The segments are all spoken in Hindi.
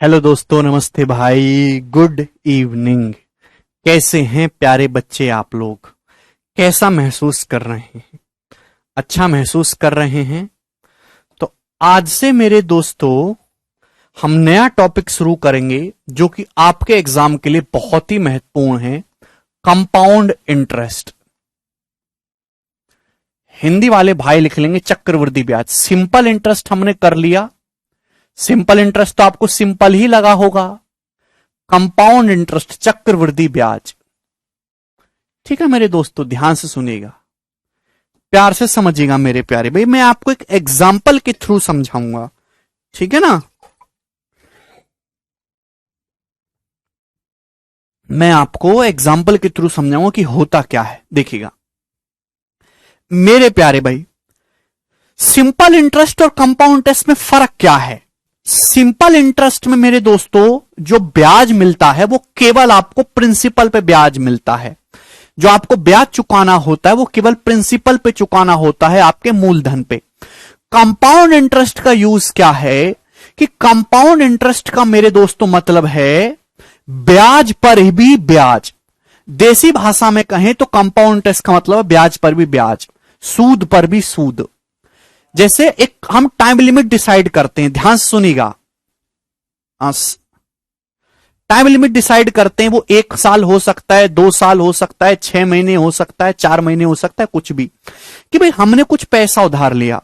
हेलो दोस्तों, नमस्ते भाई, गुड इवनिंग। कैसे हैं प्यारे बच्चे आप लोग? कैसा महसूस कर रहे हैं? अच्छा महसूस कर रहे हैं? तो आज से मेरे दोस्तों हम नया टॉपिक शुरू करेंगे जो कि आपके एग्जाम के लिए बहुत ही महत्वपूर्ण है। Compound interest. हिंदी वाले भाई लिख लेंगे चक्रवृद्धि ब्याज। सिंपल इंटरेस्ट हमने कर लिया। सिंपल इंटरेस्ट तो आपको सिंपल ही लगा होगा। कंपाउंड इंटरेस्ट, चक्रवृद्धि ब्याज। ठीक है मेरे दोस्तों, ध्यान से सुनिएगा, प्यार से समझिएगा मेरे प्यारे भाई। मैं आपको एक एग्जाम्पल के थ्रू समझाऊंगा, ठीक है ना। मैं आपको एग्जाम्पल के थ्रू समझाऊंगा कि होता क्या है। देखिएगा मेरे प्यारे भाई, सिंपल इंटरेस्ट और कंपाउंड इंटरेस्ट में फर्क क्या है। सिंपल इंटरेस्ट में मेरे दोस्तों जो ब्याज मिलता है वो केवल आपको प्रिंसिपल पे ब्याज मिलता है। जो आपको ब्याज चुकाना होता है वो केवल प्रिंसिपल पे चुकाना होता है, आपके मूलधन पे। कंपाउंड इंटरेस्ट का यूज क्या है कि कंपाउंड इंटरेस्ट का मेरे दोस्तों मतलब है ब्याज पर भी ब्याज। देसी भाषा में कहें तो कंपाउंड इंटरेस्ट का मतलब ब्याज पर भी ब्याज, सूद पर भी सूद। जैसे एक हम टाइम लिमिट डिसाइड करते हैं, ध्यान से सुनिएगा। टाइम लिमिट डिसाइड करते हैं, वो 1 साल हो सकता है, 2 साल हो सकता है, 6 महीने हो सकता है, 4 महीने हो सकता है, कुछ भी। कि भाई हमने कुछ पैसा उधार लिया,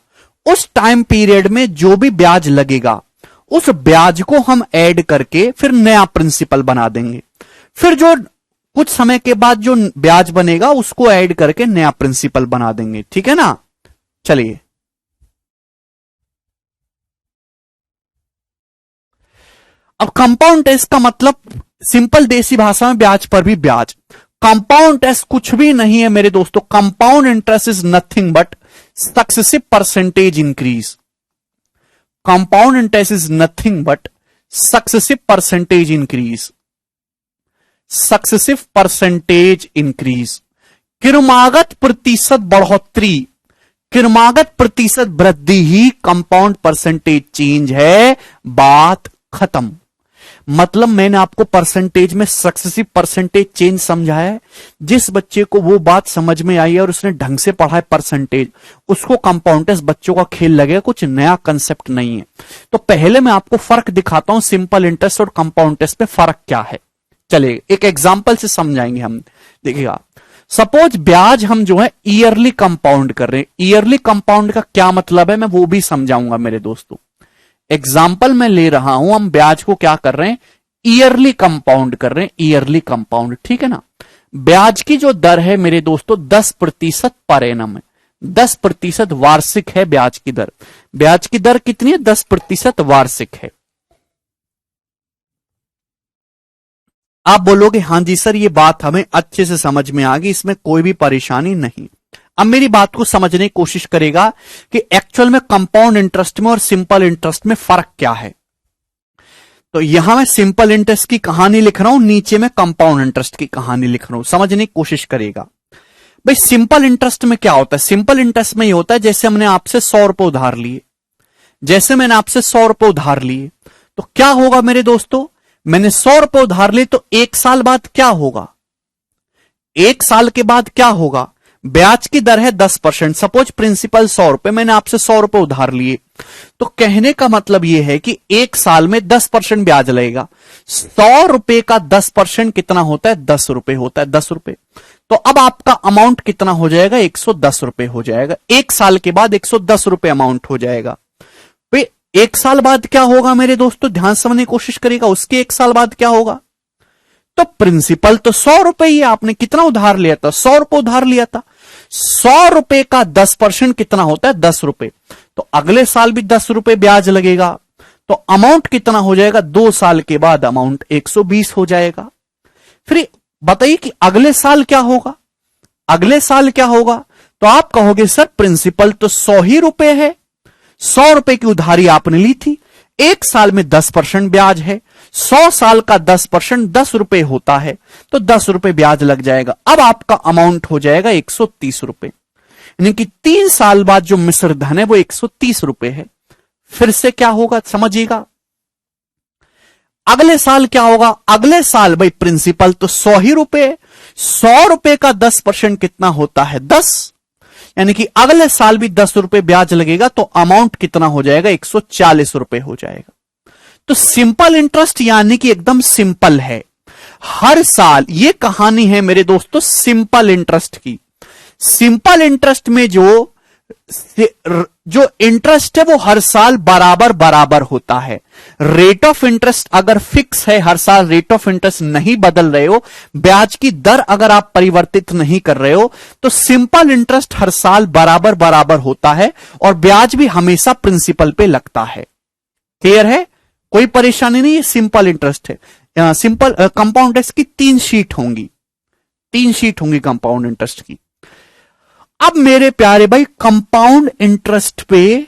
उस टाइम पीरियड में जो भी ब्याज लगेगा उस ब्याज को हम ऐड करके फिर नया प्रिंसिपल बना देंगे। फिर जो कुछ समय के बाद जो ब्याज बनेगा उसको ऐड करके नया प्रिंसिपल बना देंगे, ठीक है ना। चलिए अब कंपाउंड इंटरेस्ट का मतलब सिंपल देसी भाषा में ब्याज पर भी ब्याज। कंपाउंड इंटरेस्ट कुछ भी नहीं है मेरे दोस्तों। Compound interest is nothing but successive percentage increase. Compound interest is nothing but successive percentage increase. Successive percentage increase. क्रमागत प्रतिशत बढ़ोतरी, क्रमागत प्रतिशत वृद्धि ही कंपाउंड परसेंटेज चेंज है। बात खत्म। मतलब मैंने आपको परसेंटेज में सक्सेसिव परसेंटेज चेंज समझाया है। जिस बच्चे को वो बात समझ में आई है और उसने ढंग से पढ़ा है परसेंटेज, उसको कंपाउंड इंटरेस्ट बच्चों का खेल लगेगा, कुछ नया कंसेप्ट नहीं है। तो पहले मैं आपको फर्क दिखाता हूं, सिंपल इंटरेस्ट और कंपाउंड इंटरेस्ट में फर्क क्या है। चलिए एक एग्जाम्पल से समझाएंगे हम। देखिएगा, सपोज ब्याज हम जो है ईयरली कंपाउंड कर रहे हैं। ईयरली कंपाउंड का क्या मतलब है मैं वो भी समझाऊंगा मेरे दोस्तों। एग्जाम्पल मैं ले रहा हूं, हम ब्याज को क्या कर रहे हैं, ईयरली कंपाउंड कर रहे हैं। ईयरली कंपाउंड, ठीक है ना। ब्याज की जो दर है मेरे दोस्तों 10% पर एनम है। 10% वार्षिक है ब्याज की दर। ब्याज की दर कितनी है? 10% वार्षिक है। आप बोलोगे हां जी सर ये बात हमें अच्छे से समझ में आ गई, इसमें कोई भी परेशानी नहीं। अब मेरी बात को समझने की कोशिश करेगा कि एक्चुअल में कंपाउंड इंटरेस्ट में और सिंपल इंटरेस्ट में फर्क क्या है। तो यहां मैं सिंपल इंटरेस्ट की कहानी लिख रहा हूं, नीचे में कंपाउंड इंटरेस्ट की कहानी लिख रहा हूं, समझने की कोशिश करेगा। भाई सिंपल इंटरेस्ट में क्या होता है? सिंपल इंटरेस्ट में ये होता है जैसे हमने आपसे 100 रुपए उधार लिए, जैसे मैंने आपसे 100 रुपए उधार लिए तो क्या होगा मेरे दोस्तों, मैंने 100 रुपए उधार लिए तो 1 साल बाद क्या होगा? 1 साल के बाद क्या होगा? ब्याज की दर है 10%। सपोज प्रिंसिपल 100 रुपए, मैंने आपसे 100 रुपए उधार लिए, तो कहने का मतलब यह है कि 1 साल में 10% ब्याज लगेगा। 100 रुपए का 10% कितना होता है? 10 रुपए होता है। 10 रुपए। तो अब आपका अमाउंट कितना हो जाएगा? 110 रुपए हो जाएगा। 1 साल के बाद 110 रुपए अमाउंट हो जाएगा। 1 साल बाद क्या होगा मेरे दोस्तों? ध्यान समझने की कोशिश करेगा। उसके 1 साल बाद क्या होगा? तो प्रिंसिपल तो 100 रुपए ही, आपने कितना उधार लिया था? 100 रुपए उधार लिया था। 100 रुपए का 10% कितना होता है? 10 रुपए। तो अगले साल भी 10 रुपए ब्याज लगेगा। तो अमाउंट कितना हो जाएगा? 2 साल के बाद अमाउंट 120 हो जाएगा। फिर बताइए कि अगले साल क्या होगा? अगले साल क्या होगा? तो आप कहोगे सर प्रिंसिपल तो 100 ही रुपए है, 100 रुपए की उधारी आपने ली थी, 1 साल में 10% ब्याज है, 100 साल का 10% 10 रुपए होता है, तो 10 रुपए ब्याज लग जाएगा। अब आपका अमाउंट हो जाएगा 130 रुपए। यानी कि 3 साल बाद जो मिश्र धन है वो 130 रुपए है। फिर से क्या होगा समझिएगा, अगले साल क्या होगा? अगले साल भाई प्रिंसिपल तो 100 ही रुपए, 100 रुपए का 10% कितना होता है? 10, यानी कि अगले साल भी 10 रुपए ब्याज लगेगा, तो अमाउंट कितना हो जाएगा? 140 रुपए हो जाएगा। तो सिंपल इंटरेस्ट यानी कि एकदम सिंपल है, हर साल। ये कहानी है मेरे दोस्तों सिंपल इंटरेस्ट की। सिंपल इंटरेस्ट में जो इंटरेस्ट है वो हर साल बराबर बराबर होता है। रेट ऑफ इंटरेस्ट अगर फिक्स है, हर साल रेट ऑफ इंटरेस्ट नहीं बदल रहे हो, ब्याज की दर अगर आप परिवर्तित नहीं कर रहे हो, तो सिंपल इंटरेस्ट हर साल बराबर बराबर होता है और ब्याज भी हमेशा प्रिंसिपल पे लगता है। क्लियर है? कोई परेशानी नहीं, ये सिंपल इंटरेस्ट है। सिंपल कंपाउंड इंटरेस्ट की 3 शीट होंगी, 3 शीट होंगी कंपाउंड इंटरेस्ट की। अब मेरे प्यारे भाई कंपाउंड इंटरेस्ट पे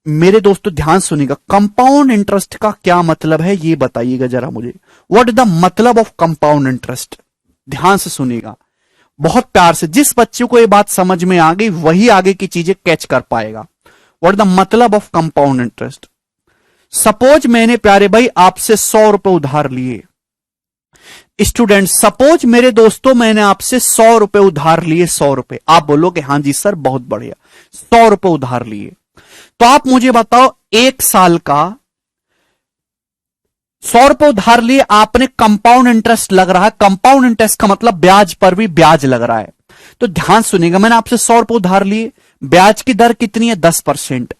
मेरे दोस्तों ध्यान सुनिएगा, कंपाउंड इंटरेस्ट का क्या मतलब है ये बताइएगा जरा मुझे। व्हाट इज द मतलब ऑफ कंपाउंड इंटरेस्ट? ध्यान से सुनिएगा, बहुत प्यार से। जिस बच्चे को ये बात समझ में आ गई वही आगे की चीजें कैच कर पाएगा। व्हाट इज द मतलब ऑफ कंपाउंड इंटरेस्ट? सपोज मैंने प्यारे भाई आपसे 100 रुपए उधार लिए। स्टूडेंट, सपोज मेरे दोस्तों मैंने आपसे 100 रुपए उधार लिए, 100 रुपए। आप बोलोगे हां जी सर बहुत बढ़िया, 100 रुपए उधार लिए। तो आप मुझे बताओ, एक साल का 100 रुपए उधार लिए आपने, कंपाउंड इंटरेस्ट लग रहा है। कंपाउंड इंटरेस्ट का मतलब ब्याज पर भी ब्याज लग रहा है। तो ध्यान सुनिएगा, मैंने आपसे 100 रुपए उधार लिए, ब्याज की दर कितनी है? 10%।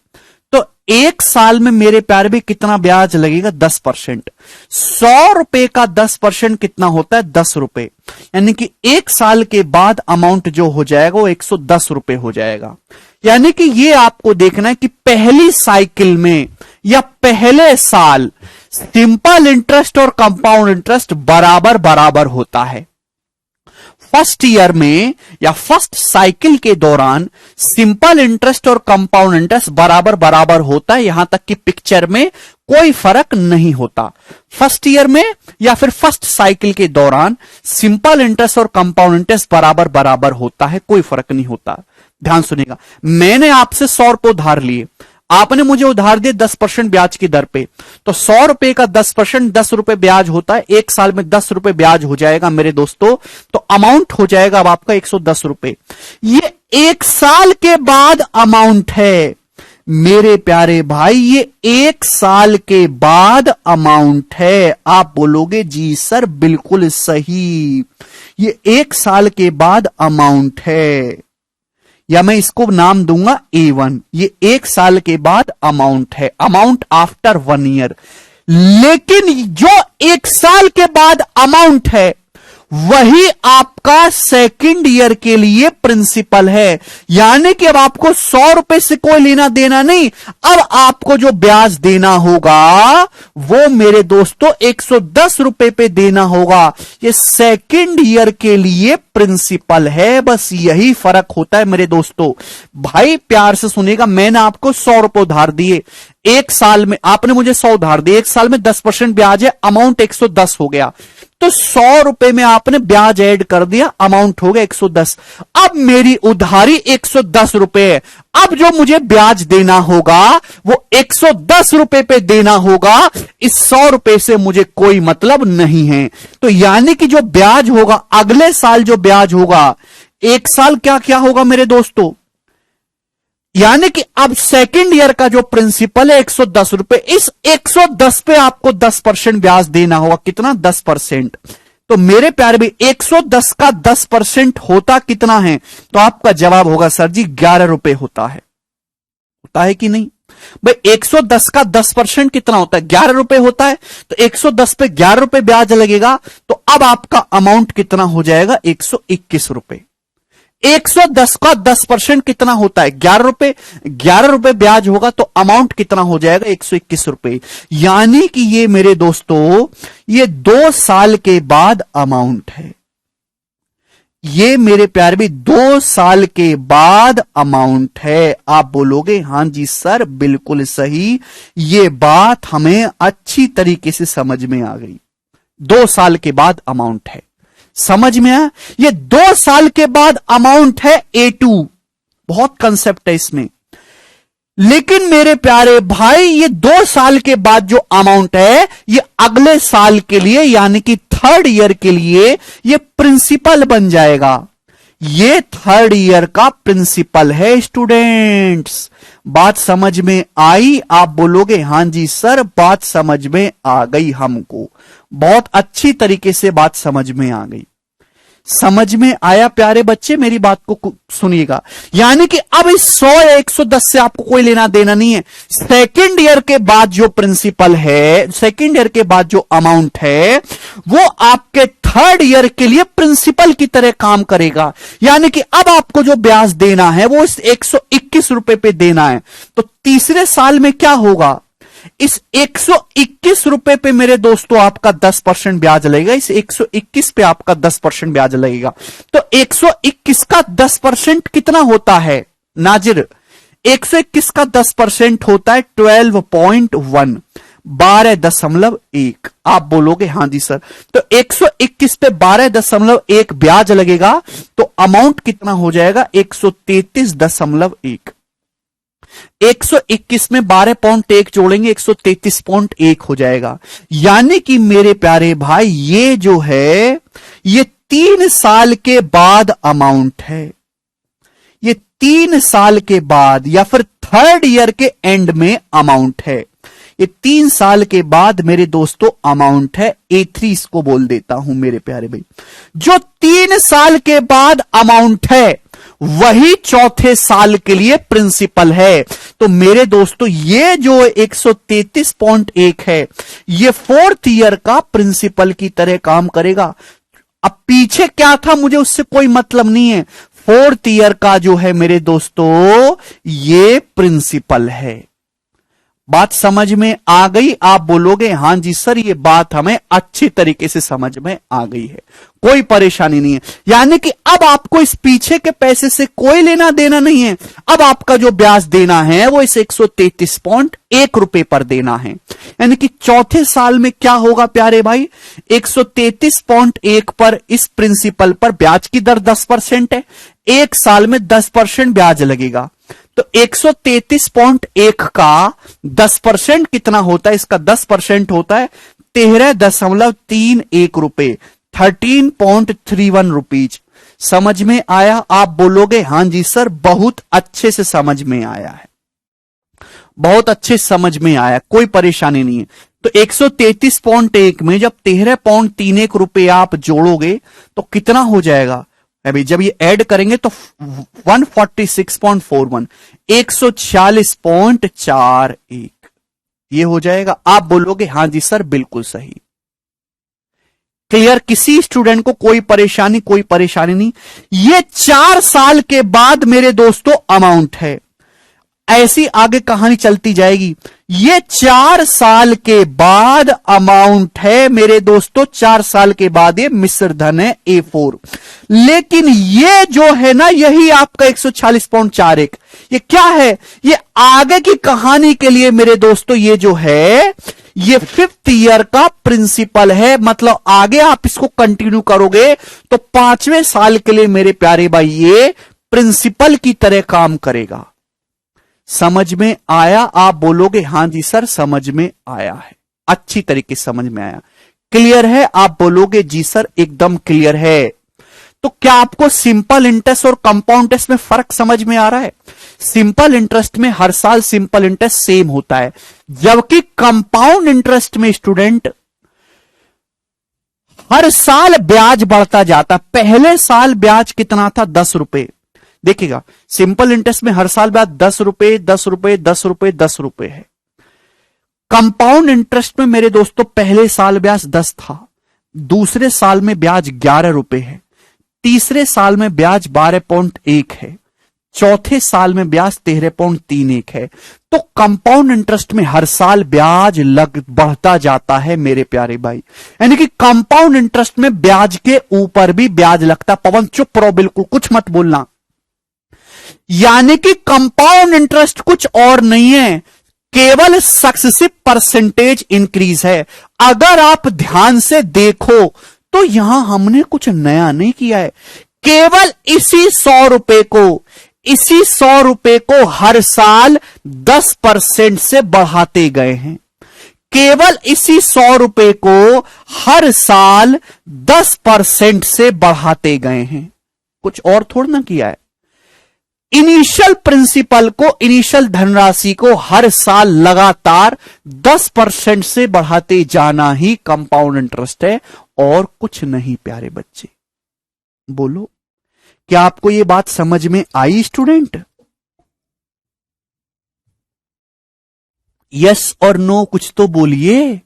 तो एक साल में मेरे प्यारे भी कितना ब्याज लगेगा? 10%। 100 रुपए का 10% कितना होता है? 10 रुपए। यानी कि एक साल के बाद अमाउंट जो हो जाएगा वो 110 रुपए हो जाएगा। यानी कि ये आपको देखना है कि पहली साइकिल में या पहले साल सिंपल इंटरेस्ट और कंपाउंड इंटरेस्ट बराबर बराबर होता है। फर्स्ट ईयर में या फर्स्ट साइकिल के दौरान सिंपल इंटरेस्ट और कंपाउंड इंटरेस्ट बराबर बराबर होता है, यहां तक कि पिक्चर में कोई फर्क नहीं होता। फर्स्ट ईयर में या फिर फर्स्ट साइकिल के दौरान सिंपल इंटरेस्ट और कंपाउंड इंटरेस्ट बराबर बराबर होता है, कोई फर्क नहीं होता। ध्यान सुनिएगा, मैंने आपसे 100 रुपए उधार लिए, आपने मुझे उधार दिए 10% ब्याज की दर पे। तो 100 रुपए का 10% 10 रुपए ब्याज होता है, एक साल में 10 रुपए ब्याज हो जाएगा मेरे दोस्तों। तो अमाउंट हो जाएगा अब आपका 110 रुपए। ये एक साल के बाद अमाउंट है मेरे प्यारे भाई, ये एक साल के बाद अमाउंट है। आप बोलोगे जी सर बिल्कुल सही, ये एक साल के बाद अमाउंट है, या मैं इसको नाम दूंगा A1। ये एक साल के बाद अमाउंट है, अमाउंट आफ्टर 1 ईयर। लेकिन जो एक साल के बाद अमाउंट है वही आपका सेकंड ईयर के लिए प्रिंसिपल है। यानी कि अब आपको 100 रुपए से कोई लेना देना नहीं, अब आपको जो ब्याज देना होगा वो मेरे दोस्तों 110 रुपए पे देना होगा। ये सेकंड ईयर के लिए प्रिंसिपल है, बस यही फर्क होता है मेरे दोस्तों। भाई प्यार से सुनिएगा, मैंने आपको 100 रुपए उधार दिए, एक साल में आपने मुझे 100 उधार दिए, एक साल में 10% ब्याज है, अमाउंट 110 हो गया। तो 100 रुपए में आपने ब्याज ऐड कर दिया, अमाउंट हो गया 110। अब मेरी उधारी 110 रुपए है, अब जो मुझे ब्याज देना होगा वो 110 रुपए पे देना होगा, इस 100 रुपए से मुझे कोई मतलब नहीं है। तो यानी कि जो ब्याज होगा अगले साल, जो ब्याज होगा एक साल क्या क्या होगा मेरे दोस्तों, यानी कि अब सेकंड ईयर का जो प्रिंसिपल है 110 रुपए, इस 110 पे आपको 10% ब्याज देना होगा। कितना? 10%। तो मेरे प्यारे भी 110 का 10% होता कितना है? तो आपका जवाब होगा सर जी 11 रुपए होता है। होता है कि नहीं भाई? 110 का 10% कितना होता है? 11 रुपए होता है। तो 110 पे 11 रुपए ब्याज लगेगा, तो अब आपका अमाउंट कितना हो जाएगा? 121 रुपए। 110 का 10% कितना होता है? 11 रुपए। 11 रुपए ब्याज होगा तो अमाउंट कितना हो जाएगा? 121 रुपए। यानी कि ये मेरे दोस्तों ये 2 साल के बाद अमाउंट है। ये मेरे प्यारे भी 2 साल के बाद अमाउंट है। आप बोलोगे हां जी सर बिल्कुल सही, ये बात हमें अच्छी तरीके से समझ में आ गई। 2 साल के बाद अमाउंट है, समझ में आया? ये 2 साल के बाद अमाउंट है A2। बहुत कंसेप्ट है इसमें। लेकिन मेरे प्यारे भाई ये 2 साल के बाद जो अमाउंट है ये अगले साल के लिए यानी कि थर्ड ईयर के लिए ये प्रिंसिपल बन जाएगा। ये थर्ड ईयर का प्रिंसिपल है स्टूडेंट्स। बात समझ में आई? आप बोलोगे हां जी सर, बात समझ में आ गई हमको। बहुत अच्छी तरीके से बात समझ में आ गई। समझ में आया प्यारे बच्चे? मेरी बात को सुनिएगा। यानी कि अब इस 100 या 110 से आपको कोई लेना देना नहीं है। सेकेंड ईयर के बाद जो प्रिंसिपल है, सेकेंड ईयर के बाद जो अमाउंट है वो आपके थर्ड ईयर के लिए प्रिंसिपल की तरह काम करेगा। यानी कि अब आपको जो ब्याज देना है वो इस 121 रुपए पे देना है। तो तीसरे साल में क्या होगा? इस 121 रुपए पे मेरे दोस्तों आपका 10% ब्याज लगेगा। इस 121 पे आपका 10% ब्याज लगेगा। तो 121 का 10% कितना होता है नाजिर? 121 का 10% होता है 12.1, 12.1। आप बोलोगे हां जी सर। तो 121 पे 12.1 ब्याज लगेगा तो अमाउंट कितना हो जाएगा? 133.1। 121 में 12.1 जोड़ेंगे 133.1 हो जाएगा। यानी कि मेरे प्यारे भाई ये जो है ये 3 साल के बाद अमाउंट है। ये 3 साल के बाद या फिर थर्ड ईयर के एंड में अमाउंट है। ये 3 साल के बाद मेरे दोस्तों अमाउंट है। A3 इसको बोल देता हूं मेरे प्यारे भाई। जो 3 साल के बाद अमाउंट है वही चौथे साल के लिए प्रिंसिपल है। तो मेरे दोस्तों ये जो 133.1 है ये फोर्थ ईयर का प्रिंसिपल की तरह काम करेगा। अब पीछे क्या था मुझे उससे कोई मतलब नहीं है। फोर्थ ईयर का जो है मेरे दोस्तों ये प्रिंसिपल है। बात समझ में आ गई? आप बोलोगे हां जी सर ये बात हमें अच्छी तरीके से समझ में आ गई है, कोई परेशानी नहीं है। यानी कि अब आपको इस पीछे के पैसे से कोई लेना देना नहीं है। अब आपका जो ब्याज देना है वो इस 133.1 रुपए पर देना है। यानी कि चौथे साल में क्या होगा प्यारे भाई? 133.1 पर इस प्रिंसिपल पर ब्याज की दर 10% है। एक साल में 10% ब्याज लगेगा। तो 133.1 का 10% कितना होता है? इसका 10% होता है 13.31 रुपए, 13.31 रुपीज। समझ में आया? आप बोलोगे हां जी सर बहुत अच्छे से समझ में आया है, बहुत अच्छे समझ में आया, कोई परेशानी नहीं है। तो 133.1 में जब 13.31 रुपए आप जोड़ोगे तो कितना हो जाएगा? अभी जब ये ऐड करेंगे तो 146.41, 146.41 ये हो जाएगा। आप बोलोगे हां जी सर बिल्कुल सही। क्लियर? किसी स्टूडेंट को कोई परेशानी नहीं। ये 4 साल के बाद मेरे दोस्तों अमाउंट है। ऐसी आगे कहानी चलती जाएगी। ये 4 साल के बाद अमाउंट है मेरे दोस्तों। 4 साल के बाद ये मिश्र धन है A4। लेकिन ये जो है ना यही आपका 146.41 ये क्या है? ये आगे की कहानी के लिए मेरे दोस्तों ये जो है ये 5th ईयर का प्रिंसिपल है। मतलब आगे आप इसको कंटिन्यू करोगे तो 5वें साल के लिए मेरे प्यारे भाई ये प्रिंसिपल की तरह काम करेगा। समझ में आया? आप बोलोगे हां जी सर समझ में आया है, अच्छी तरीके से समझ में आया। क्लियर है? आप बोलोगे जी सर एकदम क्लियर है। तो क्या आपको सिंपल इंटरेस्ट और कंपाउंड इंटरेस्ट में फर्क समझ में आ रहा है? सिंपल इंटरेस्ट में हर साल सिंपल इंटरेस्ट सेम होता है, जबकि कंपाउंड इंटरेस्ट में स्टूडेंट हर साल ब्याज बढ़ता जाता। पहले साल ब्याज कितना था? 10 रुपए। देखिएगा सिंपल इंटरेस्ट में हर साल ब्याज 10 रुपए 10 रुपए 10 रुपए 10 रुपए है। कंपाउंड इंटरेस्ट में मेरे दोस्तों पहले साल ब्याज 10 था, दूसरे साल में ब्याज 11 रुपए है, तीसरे साल में ब्याज 12.1 है, चौथे साल में ब्याज 13.31 है। तो कंपाउंड इंटरेस्ट में हर साल ब्याज बढ़ता जाता है मेरे प्यारे भाई। यानी कि कंपाउंड इंटरेस्ट में ब्याज के ऊपर भी ब्याज लगता। पवन चुप रहो, बिल्कुल कुछ मत बोलना। यानी कि कंपाउंड इंटरेस्ट कुछ और नहीं है, केवल सक्सेसिव परसेंटेज इंक्रीज है। अगर आप ध्यान से देखो तो यहां हमने कुछ नया नहीं किया है। केवल इसी 100 रुपए को इसी 100 रुपए को हर साल 10% से बढ़ाते गए हैं। केवल इसी 100 रुपए को हर साल 10% से बढ़ाते गए हैं, कुछ और थोड़ा ना किया है। इनिशियल प्रिंसिपल को, इनिशियल धनराशि को हर साल लगातार 10% से बढ़ाते जाना ही कंपाउंड इंटरेस्ट है और कुछ नहीं। प्यारे बच्चे बोलो, क्या आपको यह बात समझ में आई स्टूडेंट? यस और नो कुछ तो बोलिए।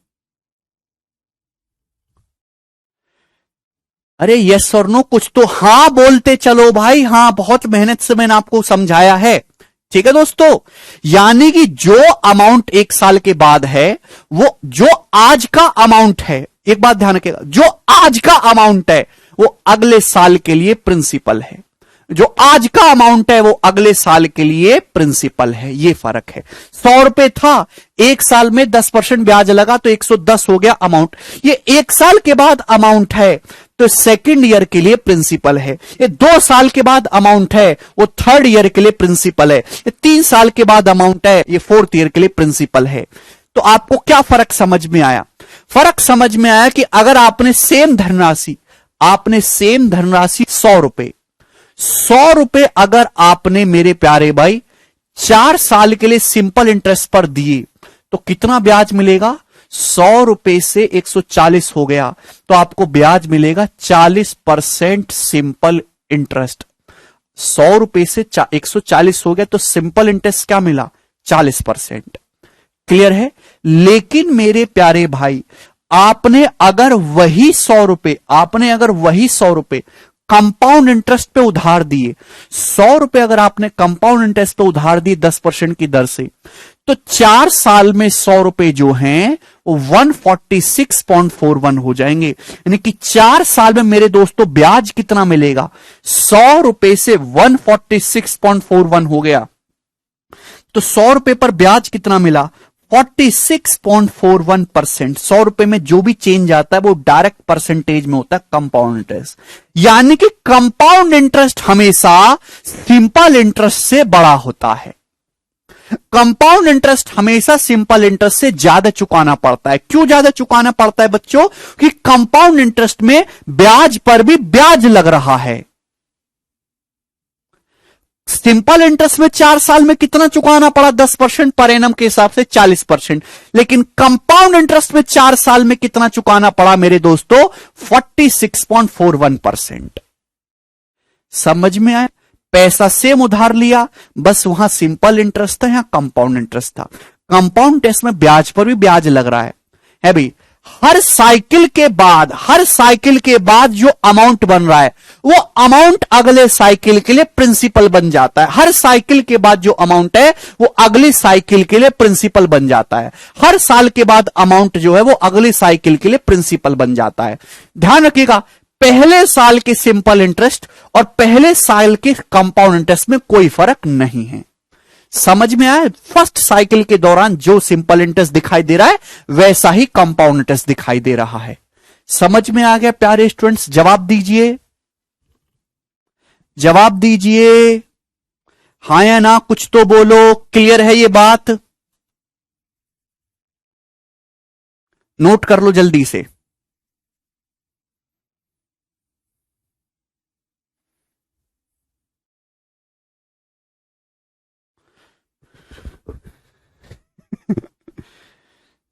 अरे यस और नो कुछ तो हां बोलते चलो भाई। हां, बहुत मेहनत से मैंने आपको समझाया है। ठीक है दोस्तों, यानी कि जो अमाउंट एक साल के बाद है, वो जो आज का अमाउंट है, एक बात ध्यान रखिएगा, जो आज का अमाउंट है वो अगले साल के लिए प्रिंसिपल है। जो आज का अमाउंट है वो अगले साल के लिए प्रिंसिपल है। ये फर्क है। 100 रुपए था, एक साल में 10% ब्याज लगा तो 110 हो गया अमाउंट। ये एक साल के बाद अमाउंट है तो सेकंड ईयर के लिए प्रिंसिपल है। ये 2 साल के बाद अमाउंट है वो थर्ड ईयर के लिए प्रिंसिपल है। ये 3 साल के बाद अमाउंट है ये फोर्थ ईयर के लिए प्रिंसिपल है। तो आपको क्या फर्क समझ में आया? फर्क समझ में आया कि अगर आपने सेम धनराशि 100 रुपए अगर आपने मेरे प्यारे भाई 4 साल के लिए सिंपल इंटरेस्ट पर दिए तो कितना ब्याज मिलेगा? 100 रुपए से 140 हो गया तो आपको ब्याज मिलेगा 40% सिंपल इंटरेस्ट। 100 रुपए से 140 हो गया तो सिंपल इंटरेस्ट क्या मिला? 40%। क्लियर है? लेकिन मेरे प्यारे भाई, आपने अगर वही 100 रुपए कंपाउंड इंटरेस्ट पे उधार दिए, 100 रुपए अगर आपने कंपाउंड इंटरेस्ट पे उधार दिए 10% की दर से, तो 4 साल में 100 रुपए जो हैं वो 146.41 हो जाएंगे। यानी कि 4 साल में मेरे दोस्तों ब्याज कितना मिलेगा? 100 रुपए से 146.41 हो गया तो 100 रुपए पर ब्याज कितना मिला? 46.41%। 100 रुपए में जो भी चेंज आता है वो डायरेक्ट परसेंटेज में होता है कंपाउंड इंटरेस्ट। यानी कि कंपाउंड इंटरेस्ट हमेशा सिंपल इंटरेस्ट से बड़ा होता है। कंपाउंड इंटरेस्ट हमेशा सिंपल इंटरेस्ट से ज्यादा चुकाना पड़ता है। क्यों ज्यादा चुकाना पड़ता है बच्चों? कि कंपाउंड इंटरेस्ट में ब्याज पर भी ब्याज लग रहा है। सिंपल इंटरेस्ट में 4 साल में कितना चुकाना पड़ा? 10% पर एनम के हिसाब से 40%। लेकिन कंपाउंड इंटरेस्ट में 4 साल में कितना चुकाना पड़ा मेरे दोस्तों? 46.41%। समझ में आया? पैसा सेम उधार लिया, बस वहां सिंपल इंटरेस्ट था, यहां कंपाउंड इंटरेस्ट था। कंपाउंड इंटरेस्ट में ब्याज पर भी ब्याज लग रहा है भाई। हर साइकिल के बाद जो अमाउंट बन रहा है वो अमाउंट अगले साइकिल के लिए प्रिंसिपल बन जाता है। हर साइकिल के बाद जो अमाउंट है वो अगली साइकिल के लिए प्रिंसिपल बन जाता है। हर साल के बाद अमाउंट जो है वो अगली साइकिल के लिए प्रिंसिपल बन जाता है। ध्यान रखिएगा, पहले साल के सिंपल इंटरेस्ट और पहले साल के कंपाउंड इंटरेस्ट में कोई फर्क नहीं है। समझ में आया? फर्स्ट साइकिल के दौरान जो सिंपल इंटरेस्ट दिखाई दे रहा है वैसा ही कंपाउंड इंटरेस्ट दिखाई दे रहा है। समझ में आ गया प्यारे स्टूडेंट्स? जवाब दीजिए, हां या ना, कुछ तो बोलो। क्लियर है ये बात? नोट कर लो जल्दी से।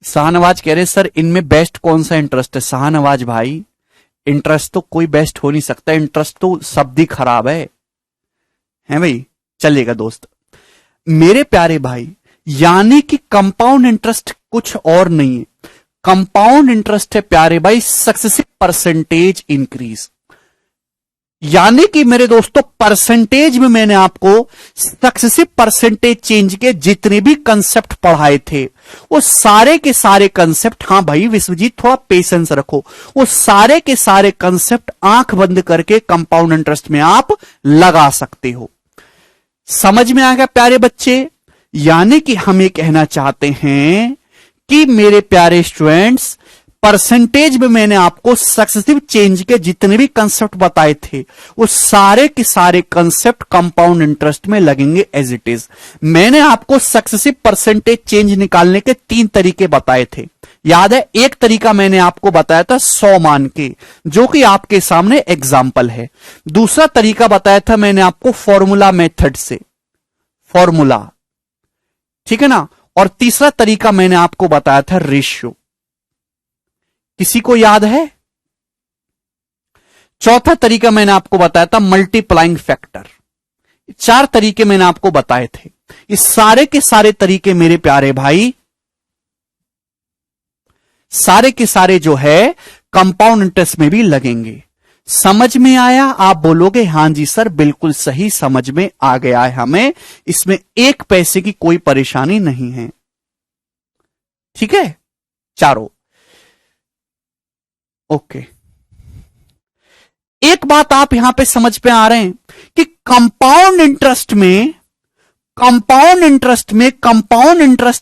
शाहनवाज कह रहे सर इनमें बेस्ट कौन सा इंटरेस्ट है? शाहनवाज भाई, इंटरेस्ट तो कोई बेस्ट हो नहीं सकता, इंटरेस्ट तो शब्द ही खराब है भाई। चलेगा दोस्त मेरे प्यारे भाई, यानी कि कंपाउंड इंटरेस्ट कुछ और नहीं है। कंपाउंड इंटरेस्ट है प्यारे भाई सक्सेसिव परसेंटेज इंक्रीज। यानी कि मेरे दोस्तों परसेंटेज में मैंने आपको सक्सेसिव परसेंटेज चेंज के जितने भी कंसेप्ट पढ़ाए थे वो सारे के सारे कंसेप्ट, हां भाई विश्वजीत थोड़ा पेशेंस रखो, वो सारे के सारे कंसेप्ट आंख बंद करके कंपाउंड इंटरेस्ट में आप लगा सकते हो। समझ में आ गया प्यारे बच्चे? यानी कि हम ये कहना चाहते हैं कि मेरे प्यारे स्टूडेंट्स, परसेंटेज में मैंने आपको सक्सेसिव चेंज के जितने भी कंसेप्ट बताए थे वो सारे के सारे कंसेप्ट कंपाउंड इंटरेस्ट में लगेंगे एज इट इज। मैंने आपको सक्सेसिव परसेंटेज चेंज निकालने के 3 तरीके बताए थे, याद है? एक तरीका मैंने आपको बताया था 100 मान के, जो कि आपके सामने एग्जाम्पल है। दूसरा तरीका बताया था मैंने आपको फॉर्मूला मेथड से, फॉर्मूला, ठीक है ना? और तीसरा तरीका मैंने आपको बताया था रेशियो। किसी को याद है? चौथा तरीका मैंने आपको बताया था मल्टीप्लाइंग फैक्टर। 4 तरीके मैंने आपको बताए थे। ये सारे के सारे तरीके मेरे प्यारे भाई, सारे के सारे जो है कंपाउंड इंटरेस्ट में भी लगेंगे। समझ में आया? आप बोलोगे हां जी सर बिल्कुल सही, समझ में आ गया है हमें, इसमें 1 पैसे की कोई परेशानी नहीं है। ठीक है, चारों ओके। एक बात आप यहां पे समझ पे आ रहे हैं कि कंपाउंड इंटरेस्ट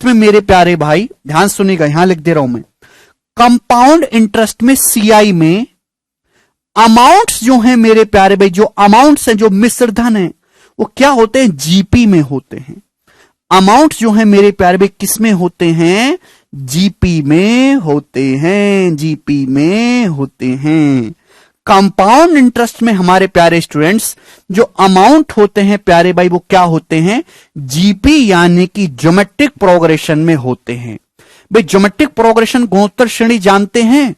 में मेरे प्यारे भाई ध्यान सुनिएगा, यहां लिख दे रहा हूं मैं, कंपाउंड इंटरेस्ट में सीआई में अमाउंट्स जो हैं मेरे प्यारे भाई, जो अमाउंट्स हैं, जो मिश्र धन है, वो क्या होते हैं? जीपी में होते हैं। अमाउंट्स जो हैं मेरे प्यारे भाई किस में होते हैं? जीपी में होते हैं, जीपी में होते हैं। कंपाउंड इंटरेस्ट में हमारे प्यारे स्टूडेंट्स जो अमाउंट होते हैं प्यारे भाई वो क्या होते हैं? जीपी यानी कि ज्योमेट्रिक प्रोग्रेशन में होते हैं। भाई ज्योमेट्रिक प्रोग्रेशन गुणोत्तर श्रेणी जानते हैं?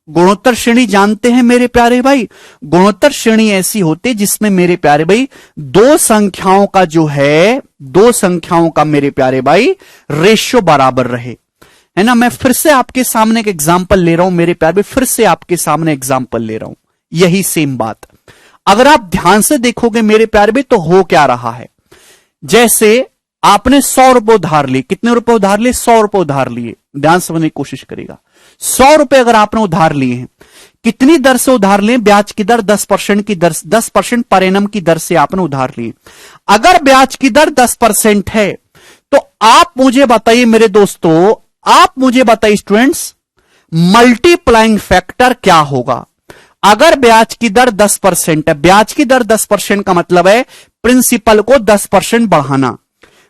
गुणोत्तर श्रेणी जानते हैं मेरे प्यारे भाई? गुणोत्तर श्रेणी ऐसी होती है जिसमें मेरे प्यारे भाई 2 संख्याओं का जो है, 2 संख्याओं का मेरे प्यारे भाई रेशियो बराबर रहे, है ना? मैं फिर से आपके सामने एक एग्जांपल ले रहा हूं मेरे प्यारे भाई, फिर से आपके सामने एग्जांपल ले रहा हूं, यही सेम बात। अगर आप ध्यान से देखोगे मेरे प्यारे भाई तो हो क्या रहा है, जैसे आपने 100 रुपए उधार लिए। कितने रुपए उधार लिए? 100 रुपए उधार लिए। ध्यान समझने की कोशिश करेगा। 100 रुपए अगर आपने उधार लिए हैं, कितनी दर से उधार लिए? ब्याज की दर 10% की दर, 10% पर एनम की दर से आपने उधार लिए। अगर ब्याज की दर 10% है तो आप मुझे बताइए मेरे दोस्तों, आप मुझे बताइए स्टूडेंट्स, मल्टीप्लाइंग फैक्टर क्या होगा? अगर ब्याज की दर 10% है, ब्याज की दर 10% का मतलब है प्रिंसिपल को 10% बढ़ाना।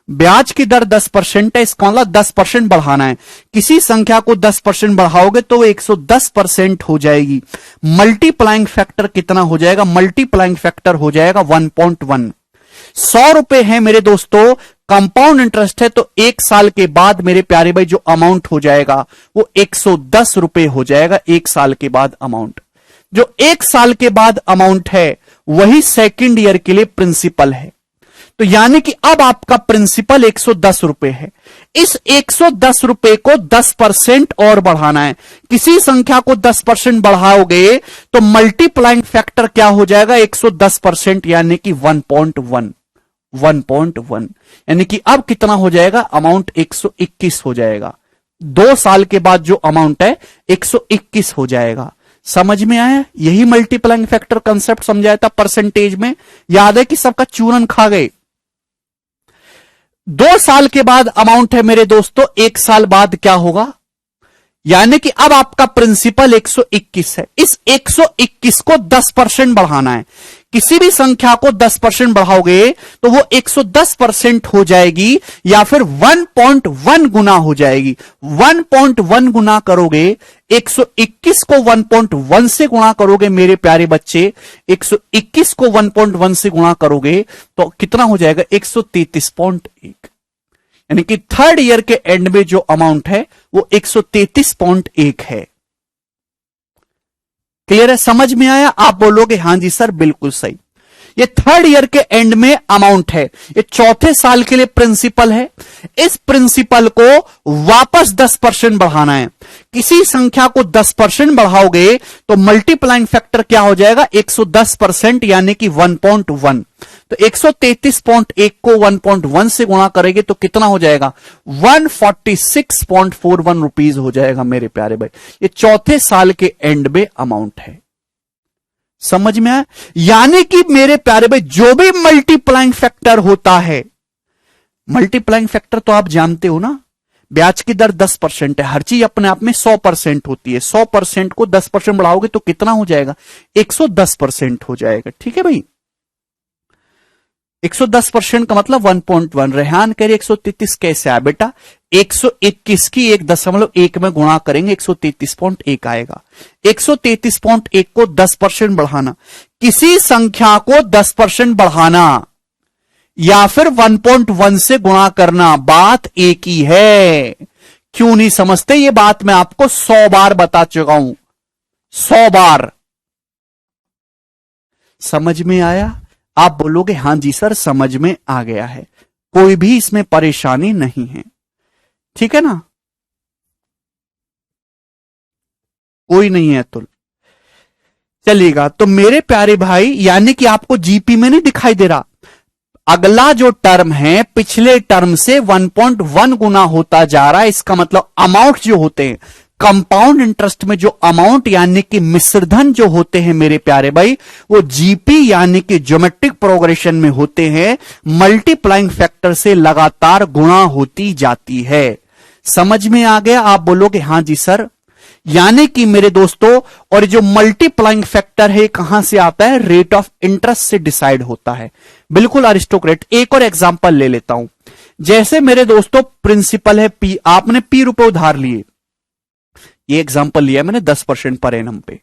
ब्याज की दर 10% है, इसका मतलब 10% बढ़ाना है। किसी संख्या को 10% बढ़ाओगे तो 110% हो जाएगी। मल्टीप्लाइंग फैक्टर कितना हो जाएगा? मल्टीप्लाइंग फैक्टर हो जाएगा 1.1। 100 रुपए है मेरे दोस्तों, कंपाउंड इंटरेस्ट है, तो 1 साल के बाद मेरे प्यारे भाई जो अमाउंट हो जाएगा वो 110 रुपए हो जाएगा। 1 साल के बाद अमाउंट, जो 1 साल के बाद अमाउंट है वही सेकेंड ईयर के लिए प्रिंसिपल है। तो यानी कि अब आपका प्रिंसिपल 110 रुपए है। इस 110 रुपए को 10% और बढ़ाना है। किसी संख्या को 10% बढ़ाओगे तो मल्टीप्लाइंग फैक्टर क्या हो जाएगा? 110% यानी कि 1.1। 1.1 यानी कि अब कितना हो जाएगा? अमाउंट 121 हो जाएगा। 2 साल के बाद जो अमाउंट है 121 हो जाएगा। समझ में आया? यही मल्टीप्लाइंग फैक्टर कंसेप्ट समझाया था परसेंटेज में। याद है कि सबका चूरन खा गए। 2 साल के बाद अमाउंट है मेरे दोस्तों, 1 साल बाद क्या होगा? यानी कि अब आपका प्रिंसिपल 121 है। इस 121 को 10% बढ़ाना है। किसी भी संख्या को 10% बढ़ाओगे तो वो 110% हो जाएगी या फिर 1.1 गुना हो जाएगी। 1.1 गुना करोगे, 121 को 1.1 से गुणा करोगे मेरे प्यारे बच्चे, 121 को 1.1 से गुणा करोगे तो कितना हो जाएगा? 133.1। यानी कि थर्ड ईयर के एंड में जो अमाउंट है वो 133.1 है। क्लियर है? समझ में आया? आप बोलोगे हां जी सर बिल्कुल सही। ये थर्ड ईयर के एंड में अमाउंट है, ये चौथे साल के लिए प्रिंसिपल है। इस प्रिंसिपल को वापस 10% बढ़ाना है। किसी संख्या को 10% बढ़ाओगे तो मल्टीप्लाइंग फैक्टर क्या हो जाएगा? 110% यानी कि 1.1। तो 133.1 को 1.1 से गुणा करेंगे तो कितना हो जाएगा? 146.41 रुपीज हो जाएगा मेरे प्यारे भाई। ये चौथे साल के एंड में अमाउंट है। समझ में आया? यानी कि मेरे प्यारे भाई जो भी मल्टीप्लाइंग फैक्टर होता है, मल्टीप्लाइंग फैक्टर तो आप जानते हो ना, ब्याज की दर 10% है। हर चीज अपने आप में 100% होती है। 100% को 10% बढ़ाओगे तो कितना हो जाएगा? 110% हो जाएगा। ठीक है भाई, 110% का मतलब 1.1। रेहान कह रही 133 कैसे आया बेटा? 121 की 1.1 में गुणा करेंगे 133.1 आएगा। 133.1 को 10% बढ़ाना, किसी संख्या को 10% बढ़ाना या फिर 1.1 से गुणा करना, बात एक ही है। क्यों नहीं समझते? ये बात मैं आपको 100 बार बता चुका हूं, 100 बार। समझ में आया? आप बोलोगे हां जी सर समझ में आ गया है, कोई भी इसमें परेशानी नहीं है। ठीक है ना, कोई नहीं है तो चलिएगा। तो मेरे प्यारे भाई, यानी कि आपको जीपी में नहीं दिखाई दे रहा, अगला जो टर्म है पिछले टर्म से 1.1 गुना होता जा रहा है। इसका मतलब अमाउंट जो होते हैं कंपाउंड इंटरेस्ट में, जो अमाउंट यानी कि मिश्रधन जो होते हैं मेरे प्यारे भाई, वो जीपी यानी कि ज्योमेट्रिक प्रोग्रेशन में होते हैं, मल्टीप्लाइंग फैक्टर से लगातार गुणा होती जाती है। समझ में आ गया? आप बोलोगे हां जी सर। यानी कि मेरे दोस्तों, और जो मल्टीप्लाइंग फैक्टर है कहां से आता है? रेट ऑफ इंटरेस्ट से डिसाइड होता है। बिल्कुल अरिस्टोक्रेट। एक और एग्जांपल ले लेता हूं। जैसे मेरे दोस्तों प्रिंसिपल है पी, आपने पी रुपए उधार लिए, ये एग्जांपल लिया मैंने 10% पर एनम पे।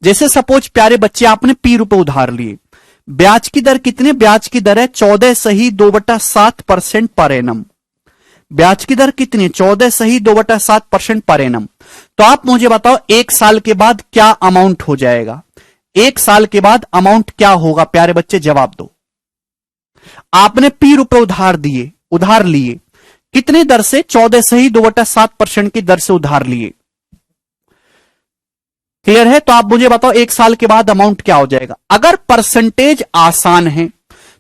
जैसे सपोज प्यारे बच्चे आपने पी रुपए उधार लिए, ब्याज की दर कितनी? ब्याज की दर है 14.7% पर एनम। ब्याज की दर कितनी? 14.7% पर एनम। तो आप मुझे बताओ एक साल के बाद क्या अमाउंट हो जाएगा? एक साल के बाद अमाउंट क्या होगा प्यारे बच्चे? जवाब दो। आपने पी रुपए उधार लिए, कितनी दर से? 14.7% की दर से उधार लिए। क्लियर है? तो आप मुझे बताओ एक साल के बाद अमाउंट क्या हो जाएगा? अगर परसेंटेज आसान है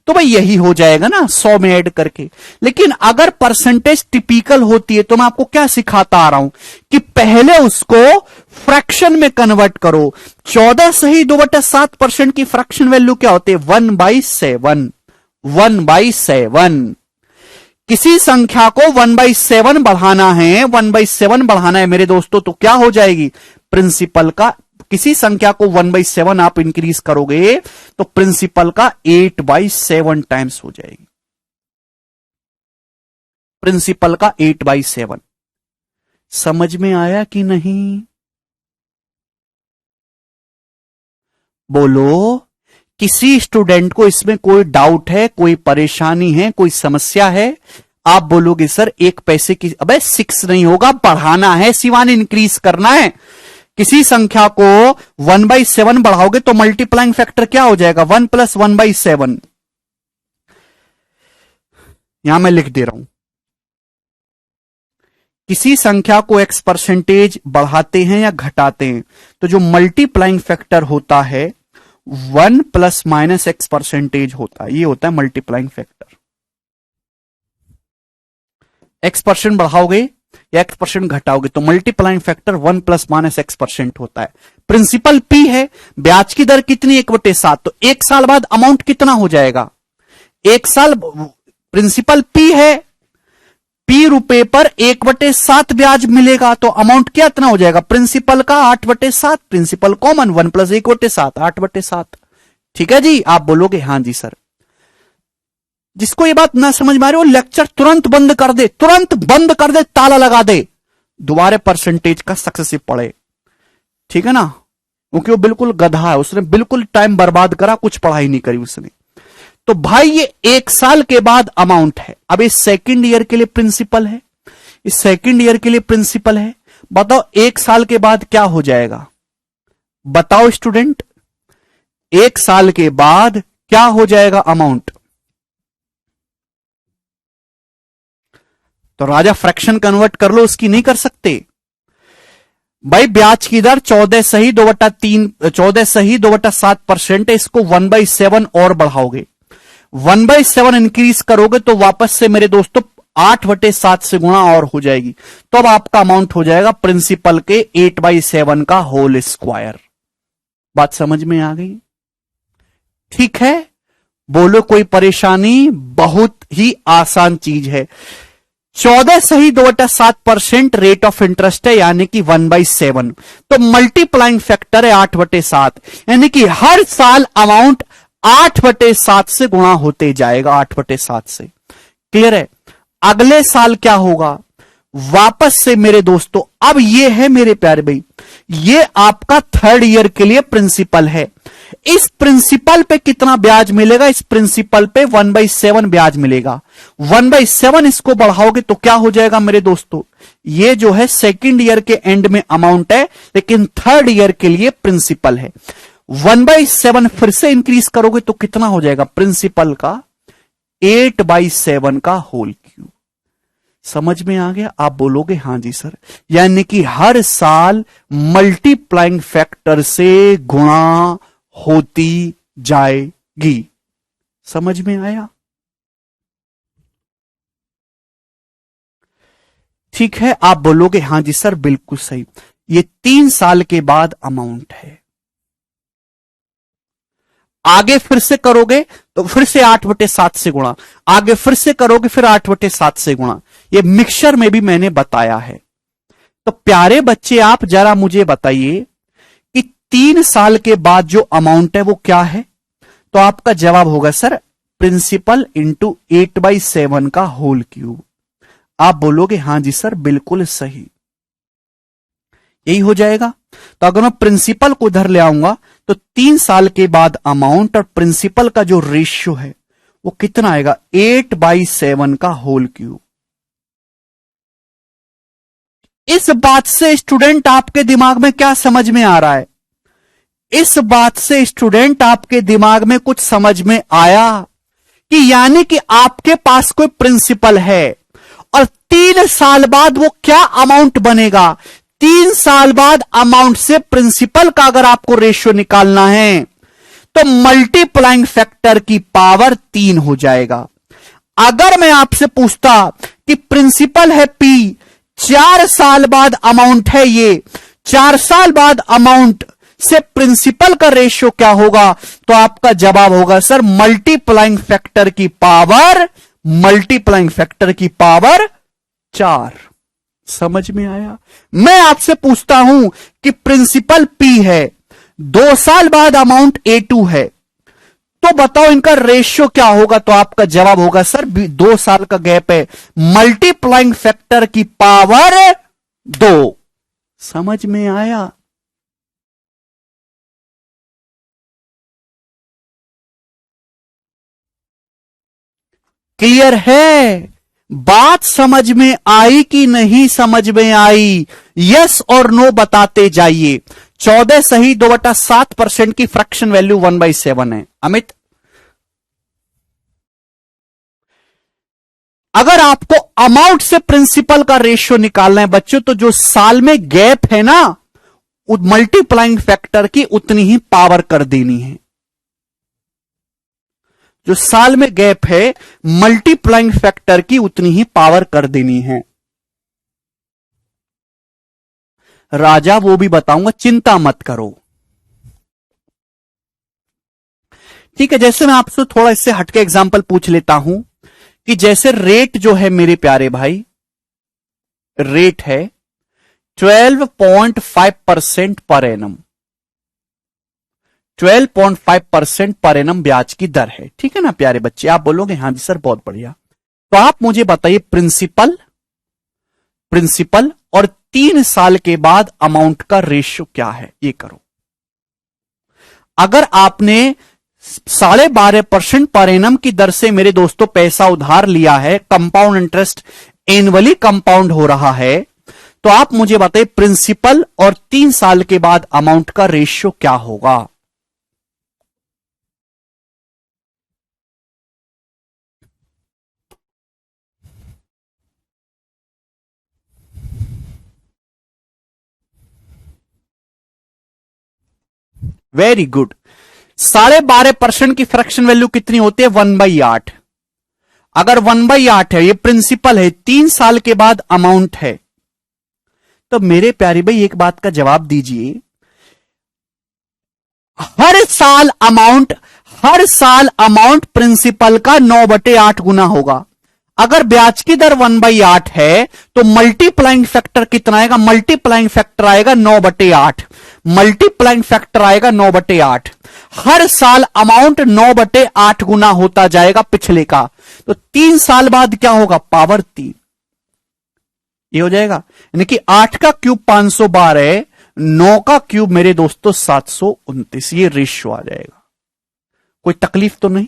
तो भाई यही हो जाएगा ना 100 में ऐड करके। लेकिन अगर परसेंटेज टिपिकल होती है तो मैं आपको क्या सिखाता आ रहा हूं कि पहले उसको फ्रैक्शन में कन्वर्ट करो। 14.7% की फ्रैक्शन वैल्यू क्या होती है? 1/7। 1/7। किसी संख्या को 1/7 बढ़ाना है, 1/7 बढ़ाना है मेरे दोस्तों, तो क्या हो जाएगी? प्रिंसिपल का, किसी संख्या को 1/7 आप इंक्रीज करोगे तो प्रिंसिपल का 8/7 टाइम्स हो जाएगी। प्रिंसिपल का 8/7। समझ में आया कि नहीं? बोलो, किसी स्टूडेंट को इसमें कोई डाउट है, कोई परेशानी है, कोई समस्या है? आप बोलोगे सर 1 पैसे की, अबे 6 नहीं होगा, बढ़ाना है सिवान, इंक्रीज करना है। किसी संख्या को 1/7 बढ़ाओगे तो मल्टीप्लाइंग फैक्टर क्या हो जाएगा? 1 + 1/7। यहां मैं लिख दे रहा हूं, किसी संख्या को x परसेंटेज बढ़ाते हैं या घटाते हैं तो जो मल्टीप्लाइंग फैक्टर होता है 1 ± x परसेंटेज होता है, ये होता है मल्टीप्लाइंग फैक्टर। x% बढ़ाओगे या x% घटाओगे तो मल्टीप्लाइंग फैक्टर 1 ± x% होता है। प्रिंसिपल p है, ब्याज की दर कितनी? 1/7। तो एक साल बाद अमाउंट कितना हो जाएगा? एक साल, प्रिंसिपल p है, p रुपए पर 1/7 ब्याज मिलेगा तो अमाउंट क्या इतना हो जाएगा? प्रिंसिपल का 8/7। Principal common, 1 + 1/7, 8/7। ठीक है जी? आप बोलोगे हां जी सर। जिसको ये बात ना समझ में आ रही वो लेक्चर तुरंत बंद कर दे, तुरंत बंद कर दे, ताला लगा दे, दोबारा परसेंटेज का सक्सेसिव पढ़े। ठीक है ना? क्योंकि वो बिल्कुल गधा है, उसने बिल्कुल टाइम बर्बाद करा, कुछ पढ़ाई नहीं करी उसने। तो भाई ये एक साल के बाद अमाउंट है। अब इस सेकंड ईयर के लिए प्रिंसिपल है, इस सेकंड ईयर के लिए प्रिंसिपल है। बताओ एक साल के बाद क्या हो जाएगा? बताओ स्टूडेंट, एक साल के बाद क्या हो जाएगा अमाउंट? तो राजा फ्रैक्शन कन्वर्ट कर लो, उसकी नहीं कर सकते भाई। ब्याज की दर 14.2/7% है, इसको 1/7 और बढ़ाओगे, 1/7 इंक्रीज करोगे तो वापस से मेरे दोस्तों 8/7 से गुणा और हो जाएगी। तो अब आपका अमाउंट हो जाएगा प्रिंसिपल के 8/7 का होल स्क्वायर। बात समझ में आ गई? ठीक है? बोलो कोई परेशानी? बहुत ही आसान चीज है। 14 सही 2/7% रेट ऑफ इंटरेस्ट है, यानी कि 1/7। तो मल्टीप्लाइंग फैक्टर है 8/7, यानी कि हर साल अमाउंट 8/7 से गुणा होते जाएगा, 8/7 से। क्लियर है? अगले साल क्या होगा, वापस से मेरे दोस्तों, अब ये है मेरे प्यारे भाई, ये आपका थर्ड ईयर के लिए प्रिंसिपल है। इस प्रिंसिपल पे कितना ब्याज मिलेगा, इस प्रिंसिपल पे 1/7 ब्याज मिलेगा। 1/7 इसको बढ़ाओगे तो क्या हो जाएगा मेरे दोस्तों, ये जो है सेकंड ईयर के एंड में अमाउंट है, लेकिन थर्ड ईयर के लिए प्रिंसिपल है। 1/7 फिर से इंक्रीज करोगे तो कितना हो जाएगा, प्रिंसिपल का 8/7 का होल क्यूब। समझ में आ गया? आप बोलोगे हां जी सर, यानी कि हर साल मल्टीप्लाइंग फैक्टर से गुणा होती जाएगी। समझ में आया? ठीक है, आप बोलोगे हां जी सर बिल्कुल सही। ये 3 साल के बाद अमाउंट है। आगे फिर से करोगे तो फिर से 8/7 से गुणा, आगे फिर से करोगे फिर 8/7 से गुणा। ये मिक्सचर में भी मैंने बताया है। तो प्यारे बच्चे, आप जरा मुझे बताइए कि 3 साल के बाद जो अमाउंट है वो क्या है। तो आपका जवाब होगा सर प्रिंसिपल इंटू 8/7 का होल क्यूब। आप बोलोगे हां जी सर बिल्कुल सही, यही हो जाएगा। तो अगर मैं प्रिंसिपल को उधर ले आऊंगा तो 3 साल के बाद अमाउंट और प्रिंसिपल का जो रेशियो है वो कितना आएगा, 8/7 का होल क्यूब। इस बात से स्टूडेंट आपके दिमाग में क्या समझ में आ रहा है, इस बात से स्टूडेंट आपके दिमाग में कुछ समझ में आया कि यानी कि आपके पास कोई प्रिंसिपल है और 3 साल बाद वो क्या अमाउंट बनेगा, 3 साल बाद अमाउंट से प्रिंसिपल का अगर आपको रेशियो निकालना है तो मल्टीप्लाइंग फैक्टर की पावर 3 हो जाएगा। अगर मैं आपसे पूछता कि प्रिंसिपल है P, 4 साल बाद अमाउंट है ये, 4 साल बाद अमाउंट से प्रिंसिपल का रेशियो क्या होगा, तो आपका जवाब होगा सर मल्टीप्लाइंग फैक्टर की पावर, मल्टीप्लाइंग फैक्टर की पावर 4। समझ में आया? मैं आपसे पूछता हूं कि प्रिंसिपल P है, 2 साल बाद अमाउंट A2 है, तो बताओ इनका रेशियो क्या होगा, तो आपका जवाब होगा सर 2 साल का गैप है, मल्टीप्लाइंग फैक्टर की पावर 2। समझ में आया? क्लियर है? बात समझ में आई कि नहीं समझ में आई? यस और नो बताते जाइए। 14 सही 2/7% की फ्रैक्शन वैल्यू 1/7 है। अमित, अगर आपको अमाउंट से प्रिंसिपल का रेशियो निकालना है बच्चों, तो जो साल में गैप है ना, मल्टीप्लाइंग फैक्टर की उतनी ही पावर कर देनी है। जो साल में गैप है मल्टीप्लाइंग फैक्टर की उतनी ही पावर कर देनी है। राजा वो भी बताऊंगा, चिंता मत करो। ठीक है, जैसे मैं आपसे थोड़ा इससे हटके एग्जांपल पूछ लेता हूं कि जैसे रेट जो है मेरे प्यारे भाई, रेट है 12.5% पर एनम, 12.5% पर एनम ब्याज की दर है। ठीक है ना प्यारे बच्चे? आप बोलोगे हां जी सर बहुत बढ़िया। तो आप मुझे बताइए प्रिंसिपल, प्रिंसिपल और 3 साल के बाद अमाउंट का रेशियो क्या है, ये करो। अगर आपने 12.5% पर एनम की दर से मेरे दोस्तों पैसा उधार लिया है, कंपाउंड इंटरेस्ट एनुअली कंपाउंड हो रहा है, तो आप मुझे बताइए प्रिंसिपल और 3 साल के बाद अमाउंट का रेशियो क्या होगा। Very good. 12.5% की फ्रैक्शन वैल्यू कितनी होती है, 1/8। अगर 1/8 है, ये प्रिंसिपल है, 3 साल के बाद अमाउंट है, तो मेरे प्यारे भाई एक बात का जवाब दीजिए, हर साल अमाउंट प्रिंसिपल का 9/8 गुना होगा। अगर ब्याज की दर 1/8 है तो मल्टीप्लाइंग फैक्टर कितना आएगा? मल्टीप्लाइंग फैक्टर आएगा 9/8। मल्टीप्लाइंग फैक्टर आएगा 9/8। हर साल अमाउंट 9/8 गुना होता जाएगा पिछले का। तो 3 साल बाद क्या होगा? पावर 3 ये हो जाएगा। यानी कि 8 का क्यूब 512, 9 का क्यूब मेरे दोस्तों 729। ये रेशियो आ जाएगा। कोई तकलीफ तो नहीं?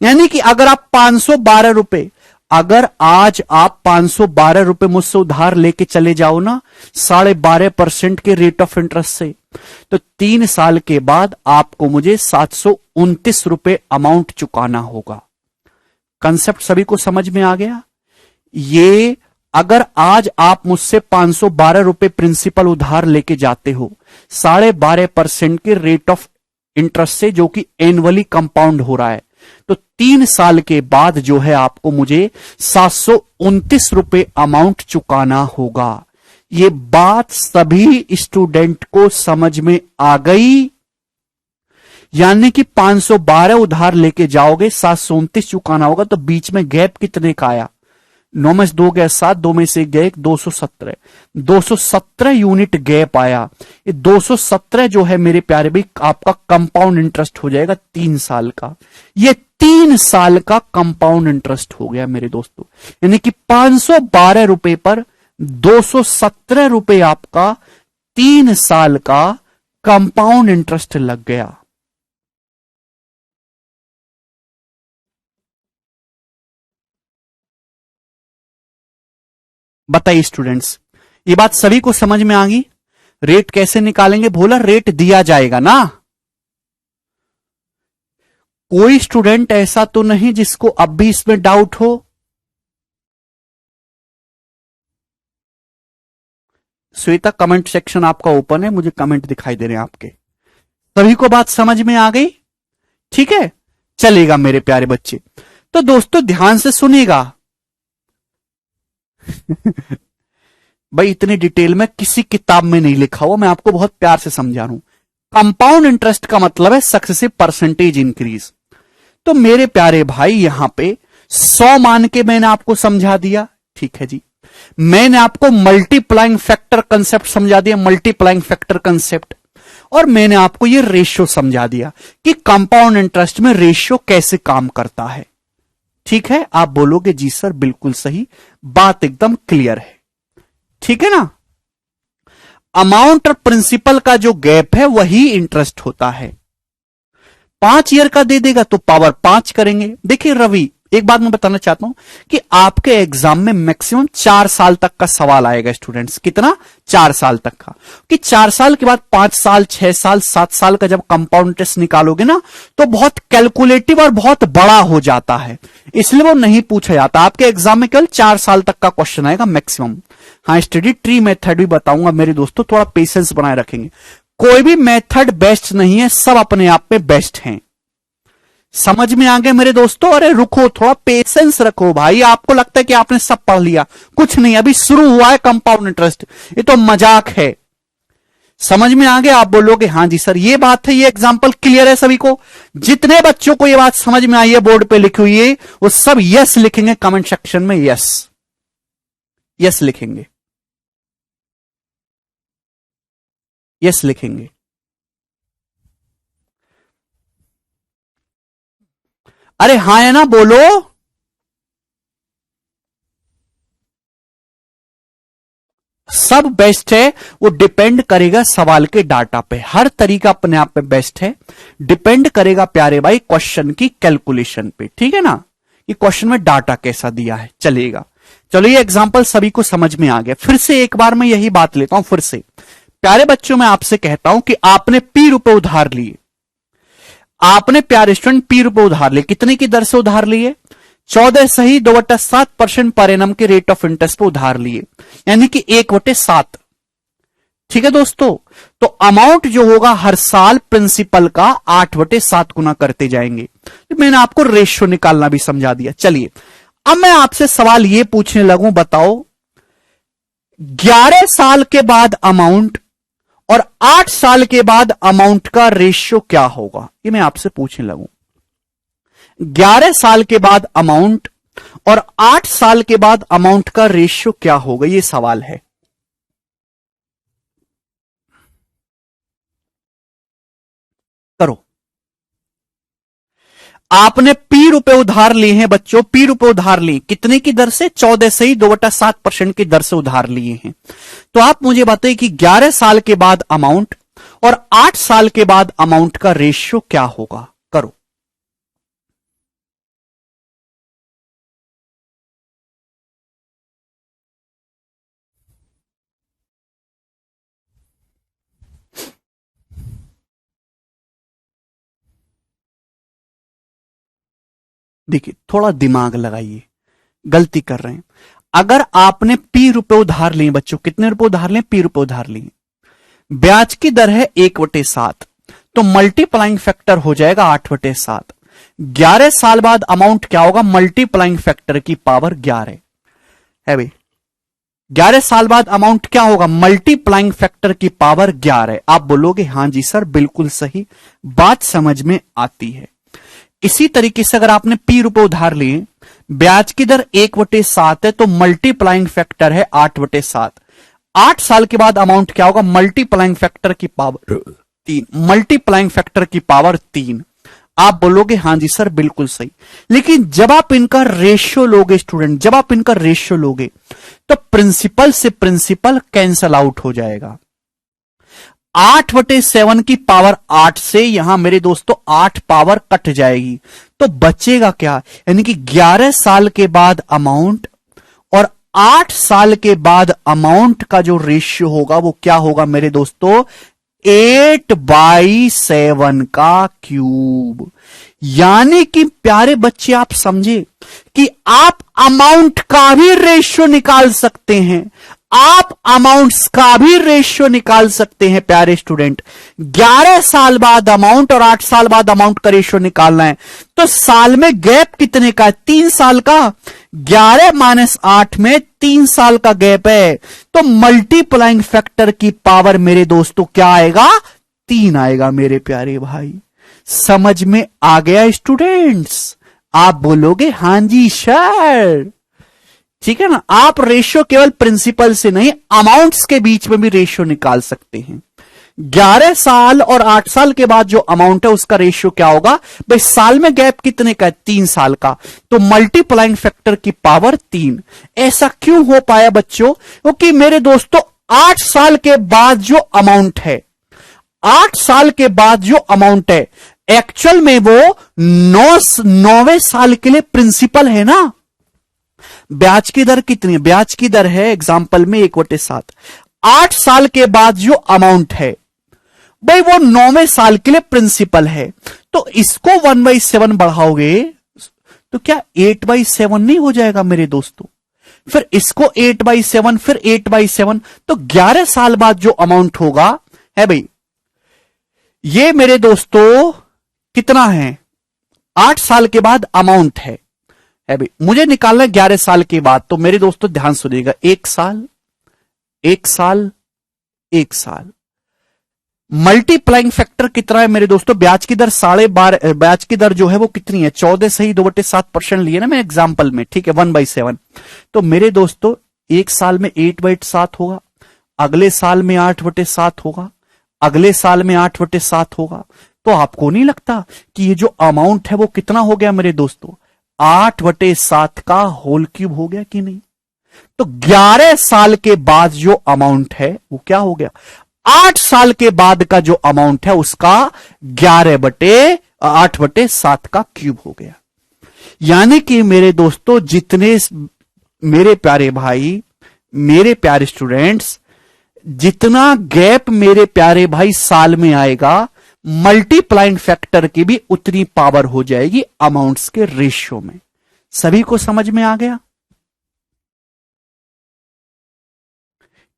यानी कि अगर आप 512 रुपए, अगर आज आप 512 रुपए मुझसे उधार लेके चले जाओ ना 12.5% के रेट ऑफ इंटरेस्ट से, तो 3 साल के बाद आपको मुझे 729 रुपए अमाउंट चुकाना होगा। कंसेप्ट सभी को समझ में आ गया? ये अगर आज आप मुझसे 512 रुपए प्रिंसिपल उधार लेके जाते हो 12.5% के रेट ऑफ इंटरेस्ट से, जो कि एनुअली कंपाउंड हो रहा है, तो 3 साल के बाद जो है आपको मुझे 729 रुपए अमाउंट चुकाना होगा। ये बात सभी स्टूडेंट को समझ में आ गई? यानी कि 512 उधार लेके जाओगे, 729 चुकाना होगा, तो बीच में गैप कितने का आया? 9 में से 2 गया 7, 2 में से 1 गया 1, 217। 217 यूनिट गैप आया। ये 217 जो है मेरे प्यारे भाई आपका कंपाउंड इंटरेस्ट हो जाएगा 3 साल का। ये 3 साल का कंपाउंड इंटरेस्ट हो गया मेरे दोस्तों। यानी कि 512 रुपए पर 217 रुपए आपका 3 साल का कंपाउंड इंटरेस्ट लग गया। बताइए स्टूडेंट्स, ये बात सभी को समझ में आ गई? रेट कैसे निकालेंगे? बोला रेट दिया जाएगा ना। कोई स्टूडेंट ऐसा तो नहीं जिसको अब भी इसमें डाउट हो? श्वेता, कमेंट सेक्शन आपका ओपन है, मुझे कमेंट दिखाई दे रहे हैं आपके। सभी को बात समझ में आ गई? ठीक है, चलेगा मेरे प्यारे बच्चे। तो दोस्तों ध्यान से सुनिएगा। भाई इतनी डिटेल में किसी किताब में नहीं लिखा हुआ, मैं आपको बहुत प्यार से समझा रहा हूं। कंपाउंड इंटरेस्ट का मतलब है सक्सेसिव परसेंटेज इंक्रीज। तो मेरे प्यारे भाई यहां पे 100 मान के मैंने आपको समझा दिया, ठीक है जी। मैंने आपको मल्टीप्लाइंग फैक्टर कंसेप्ट समझा दिया, मल्टीप्लाइंग फैक्टर कंसेप्ट, और मैंने आपको यह रेशियो समझा दिया कि कंपाउंड इंटरेस्ट में रेशियो कैसे काम करता है। ठीक है, आप बोलोगे जी सर बिल्कुल सही, बात एकदम क्लियर है। ठीक है ना? अमाउंट और प्रिंसिपल का जो गैप है वही इंटरेस्ट होता है। 5 ईयर का दे देगा तो पावर 5 करेंगे। देखिए रवि, एक बात मैं बताना चाहता हूं कि आपके एग्जाम में मैक्सिमम 4 साल तक का सवाल आएगा स्टूडेंट्स। कितना? 4 साल तक का। कि 4 साल के बाद 5 साल, 6 साल, 7 साल का जब कंपाउंड इंटरेस्ट निकालोगे ना तो बहुत कैलकुलेटिव और बहुत बड़ा हो जाता है, इसलिए वो नहीं पूछा जाता। आपके एग्जाम में केवल 4 साल तक का क्वेश्चन आएगा मैक्सिमम। हाँ, स्टडी ट्री मेथड भी बताऊंगा मेरे दोस्तों, थोड़ा पेशेंस बनाए रखेंगे। कोई भी मेथड बेस्ट नहीं है, सब अपने आप में बेस्ट हैं। समझ में आ गया मेरे दोस्तों? अरे रुको, थोड़ा पेशेंस रखो भाई। आपको लगता है कि आपने सब पढ़ लिया, कुछ नहीं, अभी शुरू हुआ है कंपाउंड इंटरेस्ट, ये तो मजाक है। समझ में आ गया? आप बोलोगे हाँ जी सर ये बात है, ये एग्जांपल क्लियर है सभी को। जितने बच्चों को ये बात समझ में आई है बोर्ड पे लिखी हुई है वो सब यस लिखेंगे कमेंट सेक्शन में। यस, यस लिखेंगे, यस लिखेंगे। अरे हाँ है ना, बोलो। सब बेस्ट है, वो डिपेंड करेगा सवाल के डाटा पे। हर तरीका अपने आप में बेस्ट है, डिपेंड करेगा प्यारे भाई क्वेश्चन की कैलकुलेशन पे। ठीक है ना, कि क्वेश्चन में डाटा कैसा दिया है। चलेगा, चलो ये एग्जांपल सभी को समझ में आ गया। फिर से एक बार मैं यही बात लेता हूं फिर से। प्यारे बच्चों, मैं आपसे कहता हूं कि आपने P रुपए उधार लिए, आपने प्यारे स्टूडेंट P रुपए उधार लिए। कितने की दर से उधार लिए? 14 सही 2/7% पर एनम के रेट ऑफ इंटरेस्ट पे उधार लिए, यानी कि 1/7। ठीक है दोस्तों, तो अमाउंट जो होगा हर साल प्रिंसिपल का 8/7 गुना करते जाएंगे। तो मैंने आपको रेशियो निकालना भी समझा दिया। चलिए अब मैं आपसे सवाल ये पूछने लगूं, बताओ 11 साल के बाद अमाउंट और 8 साल के बाद अमाउंट का रेशियो क्या होगा, ये मैं आपसे पूछने लगूं। 11 साल के बाद अमाउंट और 8 साल के बाद अमाउंट का रेशियो क्या होगा, ये सवाल है। करो। आपने पी रुपए उधार लिए हैं बच्चों, पी रुपए उधार लिए, कितने की दर से? 14 से ही 2/7% की दर से उधार लिए हैं। तो आप मुझे बताइए कि 11 साल के बाद अमाउंट और 8 साल के बाद अमाउंट का रेशियो क्या होगा। करो। देखिए, थोड़ा दिमाग लगाइए, गलती कर रहे हैं। अगर आपने पी रुपए उधार लिए बच्चों, कितने रुपए उधार लिए? पी रुपए उधार लिए, ब्याज की दर है 1/7, तो मल्टीप्लाइंग फैक्टर हो जाएगा 8/7। 11 साल बाद अमाउंट क्या होगा? मल्टीप्लाइंग फैक्टर की पावर 11 है भाई। 11 साल बाद अमाउंट क्या होगा? मल्टीप्लाइंग फैक्टर की पावर 11। आप बोलोगे हां जी सर, बिल्कुल सही बात, समझ में आती है। इसी तरीके से अगर आपने पी रुपए उधार लिए, ब्याज की दर 1/7 है, तो मल्टीप्लाइंग फैक्टर है 8/7। 8 साल के बाद अमाउंट क्या होगा? मल्टीप्लाइंग फैक्टर की पावर 3, मल्टीप्लाइंग फैक्टर की पावर 3। आप बोलोगे हां जी सर, बिल्कुल सही। लेकिन जब आप इनका रेशियो लोगे स्टूडेंट, जब आप इनका रेशियो लोगे तो प्रिंसिपल से प्रिंसिपल कैंसल आउट हो जाएगा। 8/7 की पावर 8 से यहां मेरे दोस्तों 8 पावर कट जाएगी, तो बचेगा क्या? यानी कि 11 साल के बाद अमाउंट और 8 साल के बाद अमाउंट का जो रेशियो होगा वो क्या होगा मेरे दोस्तों? 8/7 का क्यूब। यानी कि प्यारे बच्चे आप समझे कि आप अमाउंट का भी रेशियो निकाल सकते हैं, आप अमाउंट्स का भी रेशियो निकाल सकते हैं प्यारे स्टूडेंट। 11 साल बाद अमाउंट और 8 साल बाद अमाउंट का रेशियो निकालना है, तो साल में गैप कितने का है? 3 साल का। 11 - 8 में 3 साल का गैप है, तो मल्टीप्लाइंग फैक्टर की पावर मेरे दोस्तों क्या आएगा? 3 आएगा मेरे प्यारे भाई। समझ में आ गया स्टूडेंट्स? आप बोलोगे हां जी सर, ठीक है ना। आप रेशियो केवल प्रिंसिपल से नहीं, अमाउंट्स के बीच में भी रेशियो निकाल सकते हैं। 11 साल और 8 साल के बाद जो अमाउंट है उसका रेशियो क्या होगा भाई? साल में गैप कितने का है? 3 साल का, तो मल्टीप्लाइंग फैक्टर की पावर 3। ऐसा क्यों हो पाया बच्चों? क्योंकि मेरे दोस्तों 8 साल के बाद जो अमाउंट है, 8 साल के बाद जो अमाउंट है, एक्चुअल में वो 9वें साल के लिए प्रिंसिपल है ना। ब्याज की दर कितनी है? ब्याज की दर है एग्जाम्पल में 1/7। 8 साल के बाद जो अमाउंट है भाई वो 9वें साल के लिए प्रिंसिपल है, तो इसको 1/7 बढ़ाओगे तो क्या 8/7 नहीं हो जाएगा मेरे दोस्तों? फिर इसको 8/7, फिर 8/7, तो 11 साल बाद जो अमाउंट होगा है भाई, ये मेरे दोस्तों कितना है? 8 साल के बाद अमाउंट है भाई, मुझे निकालना है 11 साल के बाद। तो मेरे दोस्तों ध्यान सुनिएगा, 1 साल 1 साल 1 साल, मल्टीप्लाइंग फैक्टर कितना है मेरे दोस्तों? ब्याज की दर 12.5, ब्याज की दर जो है वो कितनी है? 14 से ही 2/7% लिए ना मैं एग्जाम्पल में, ठीक है, 1/7। तो मेरे दोस्तों 1 साल में 8/7 होगा, अगले साल में 8/7 होगा, अगले साल में 8/7 होगा। तो आपको नहीं लगता कि ये जो अमाउंट है वो कितना हो गया मेरे दोस्तों? 8/7 का होल क्यूब हो गया कि नहीं? तो 11 साल के बाद जो अमाउंट है वो क्या हो गया? 8 साल के बाद का जो अमाउंट है उसका 8/7 का क्यूब हो गया। यानी कि मेरे दोस्तों जितने मेरे प्यारे भाई, मेरे प्यारे स्टूडेंट्स, जितना गैप मेरे प्यारे भाई साल में आएगा, मल्टीप्लाइंग फैक्टर की भी उतनी पावर हो जाएगी अमाउंट्स के रेशियो में। सभी को समझ में आ गया?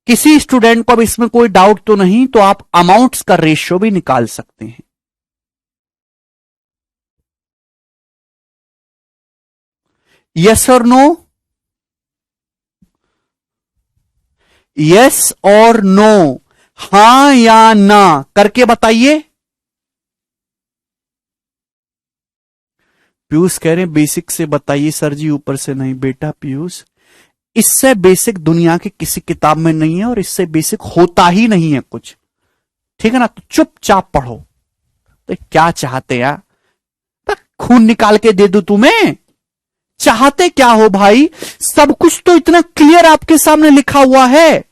किसी स्टूडेंट को अब इसमें कोई डाउट तो नहीं? तो आप अमाउंट्स का रेशियो भी निकाल सकते हैं। यस और नो? यस और नो, हां या ना करके बताइए। पीयूष कह रहे हैं बेसिक से बताइए सर जी, ऊपर से नहीं। बेटा पीयूष, इससे बेसिक दुनिया की किसी किताब में नहीं है और इससे बेसिक होता ही नहीं है कुछ, ठीक है ना। तो चुपचाप पढ़ो। तो क्या चाहते हैं, तो खून निकाल के दे दूं तुम्हें? चाहते क्या हो भाई? सब कुछ तो इतना क्लियर आपके सामने लिखा हुआ है।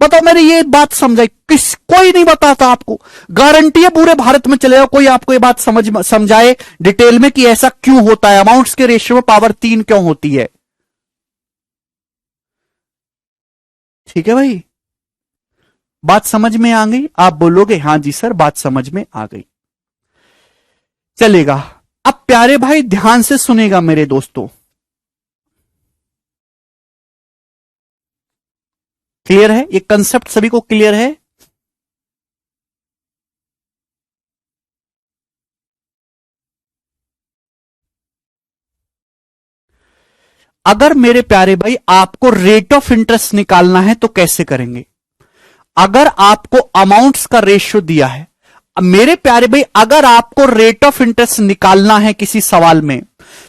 बताओ, मेरी ये बात समझाई कोई नहीं बताता आपको। गारंटी है पूरे भारत में चलेगा, कोई आपको ये बात समझाए डिटेल में कि ऐसा क्यों होता है, अमाउंट्स के रेशियो में पावर 3 क्यों होती है। ठीक है भाई, बात समझ में आ गई? आप बोलोगे हां जी सर, बात समझ में आ गई, चलेगा। अब प्यारे भाई ध्यान से सुनेगा मेरे दोस्तों, क्लियर है? ये कंसेप्ट सभी को क्लियर है? अगर मेरे प्यारे भाई आपको रेट ऑफ इंटरेस्ट निकालना है तो कैसे करेंगे? अगर आपको अमाउंट्स का रेशियो दिया है, मेरे प्यारे भाई अगर आपको रेट ऑफ इंटरेस्ट निकालना है किसी सवाल में,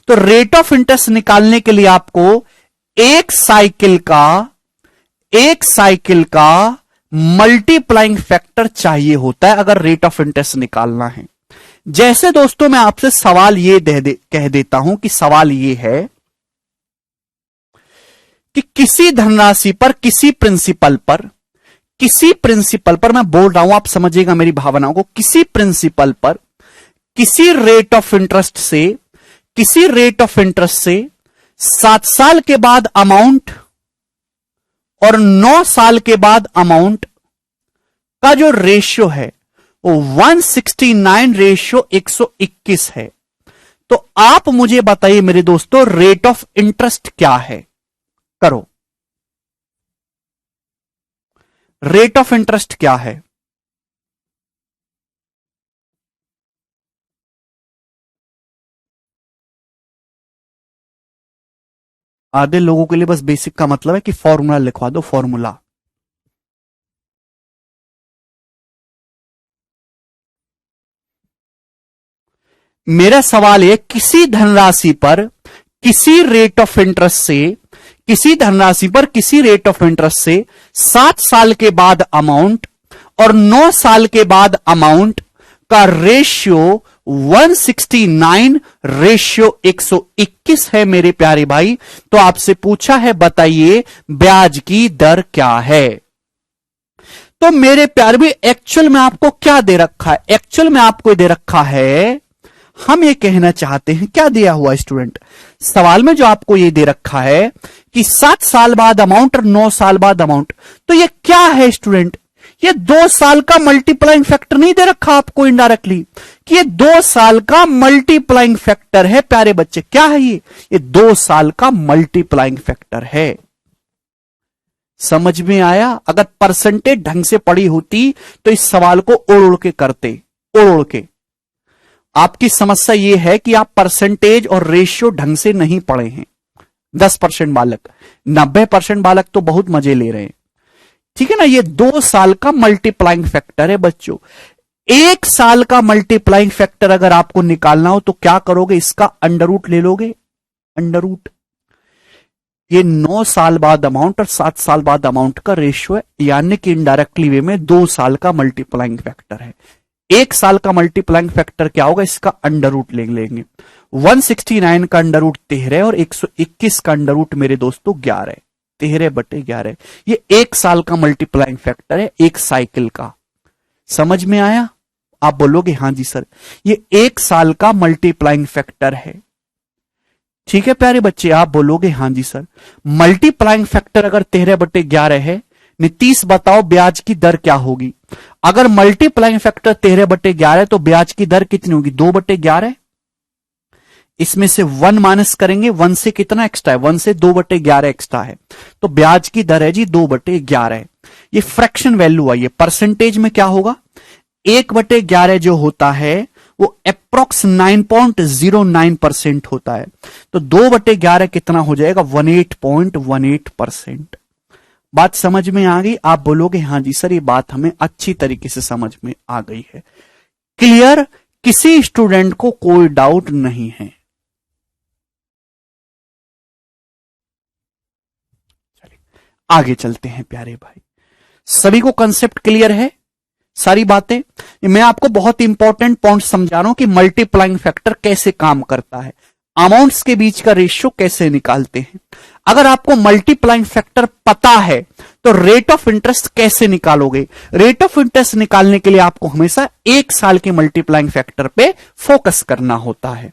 तो रेट ऑफ इंटरेस्ट निकालने के लिए आपको एक साइकिल का मल्टीप्लाइंग फैक्टर चाहिए होता है अगर रेट ऑफ इंटरेस्ट निकालना है। जैसे दोस्तों मैं आपसे सवाल ये कह देता हूं कि सवाल ये है कि किसी धनराशि पर किसी प्रिंसिपल पर मैं बोल रहा हूं, आप समझिएगा मेरी भावनाओं को, किसी प्रिंसिपल पर किसी रेट ऑफ इंटरेस्ट से 7 साल के बाद अमाउंट और 9 साल के बाद अमाउंट का जो रेशियो है वो 169:121 है। तो आप मुझे बताइए मेरे दोस्तों, रेट ऑफ इंटरेस्ट क्या है? करो, रेट ऑफ इंटरेस्ट क्या है? आधे लोगों के लिए बस बेसिक का मतलब है कि फॉर्मूला लिखवा दो, फॉर्मूला। मेरा सवाल है, किसी धनराशि पर किसी रेट ऑफ इंटरेस्ट से 7 साल के बाद अमाउंट और 9 साल के बाद अमाउंट का रेशियो 169:121 है मेरे प्यारे भाई। तो आपसे पूछा है बताइए ब्याज की दर क्या है? तो मेरे प्यारे भाई एक्चुअल में आपको क्या दे रखा है? एक्चुअल में आपको दे रखा है, हम ये कहना चाहते हैं, क्या दिया हुआ स्टूडेंट? सवाल में जो आपको ये दे रखा है कि 7 साल बाद अमाउंट और 9 साल बाद अमाउंट, तो ये क्या है स्टूडेंट? ये 2 साल का मल्टीप्लाइंग फैक्टर नहीं दे रखा आपको इनडायरेक्टली, कि ये 2 साल का मल्टीप्लाइंग फैक्टर है प्यारे बच्चे। क्या है ये 2 साल का मल्टीप्लाइंग फैक्टर है। समझ में आया? अगर परसेंटेज ढंग से पढ़ी होती तो इस सवाल को ओढ़ के करते, ओढ़ के। आपकी समस्या यह है कि आप परसेंटेज और रेशियो ढंग से नहीं पढ़े हैं। 10% बालक, 90% बालक तो बहुत मजे ले रहे हैं, ठीक है ना। ये 2 साल का मल्टीप्लाइंग फैक्टर है बच्चों। 1 साल का मल्टीप्लाइंग फैक्टर अगर आपको निकालना हो तो क्या करोगे? इसका अंडर रूट ले लोगे, अंडर रूट। ये 9 साल बाद अमाउंट और 7 साल बाद अमाउंट का रेशियो है, यानी कि इनडायरेक्टली वे में 2 साल का मल्टीप्लाइंग फैक्टर है। 1 साल का मल्टीप्लाइंग फैक्टर क्या होगा? इसका अंडर रूट ले लेंगे। 169 का अंडर रूट 13 और 121 का अंडर रूट मेरे दोस्तों 11, 13/11। ये 1 साल का मल्टीप्लाइंग फैक्टर है, एक साइकिल का। समझ में आया? आप बोलोगे हां जी सर, ये 1 साल का मल्टीप्लाइंग फैक्टर है। ठीक है प्यारे बच्चे, आप बोलोगे हां जी सर। मल्टीप्लाइंग फैक्टर अगर 13/11 है, नीतीश बताओ ब्याज की दर क्या होगी? अगर मल्टीप्लाइंग फैक्टर 13/11 तो ब्याज की दर कितनी होगी? 2/11। इसमें से 1 माइनस करेंगे, 1 से कितना एक्स्ट्रा है? 1 से 2/11 एक्स्ट्रा है, तो ब्याज की दर है जी 2/11। ये फ्रैक्शन वैल्यू आई है। परसेंटेज में क्या होगा? 1/11 जो होता है वो अप्रोक्स 9.09% होता है, तो 2/11 कितना हो जाएगा? 18.18%। बात समझ में आ गई? आप बोलोगे हां जी सर, ये बात हमें अच्छी तरीके से समझ में आ गई है। क्लियर? किसी स्टूडेंट को कोई डाउट नहीं है? चलिए आगे चलते हैं प्यारे भाई। सभी को कंसेप्ट क्लियर है? सारी बातें मैं आपको बहुत इंपॉर्टेंट पॉइंट समझा रहा हूं कि मल्टीप्लाइंग फैक्टर कैसे काम करता है, अमाउंट्स के बीच का रेशियो कैसे निकालते हैं। अगर आपको मल्टीप्लाइंग फैक्टर पता है तो रेट ऑफ इंटरेस्ट कैसे निकालोगे? रेट ऑफ इंटरेस्ट निकालने के लिए आपको हमेशा 1 साल के मल्टीप्लाइंग फैक्टर पे फोकस करना होता है।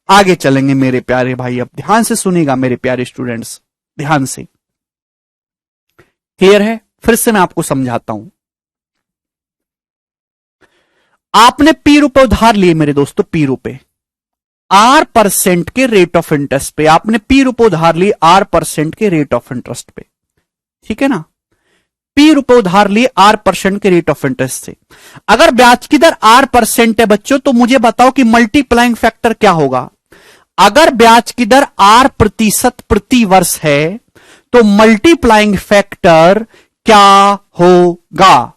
आगे चलेंगे मेरे प्यारे भाई, अब ध्यान से सुनिएगा मेरे प्यारे स्टूडेंट्स, ध्यान से। क्लियर है? फिर से मैं आपको समझाता हूं। आपने पी रुपए उधार लिए मेरे दोस्तों, पी रुपए, R% के रेट ऑफ इंटरेस्ट पे आपने पी रुपए उधार लिए, R% के रेट ऑफ इंटरेस्ट पे, ठीक है ना? पी रुपए उधार लिए R% के रेट ऑफ इंटरेस्ट से। अगर ब्याज की दर R% है बच्चों, तो मुझे बताओ कि मल्टीप्लाइंग फैक्टर क्या होगा? अगर ब्याज की दर R% प्रति वर्ष है तो मल्टीप्लाइंग फैक्टर क्या होगा?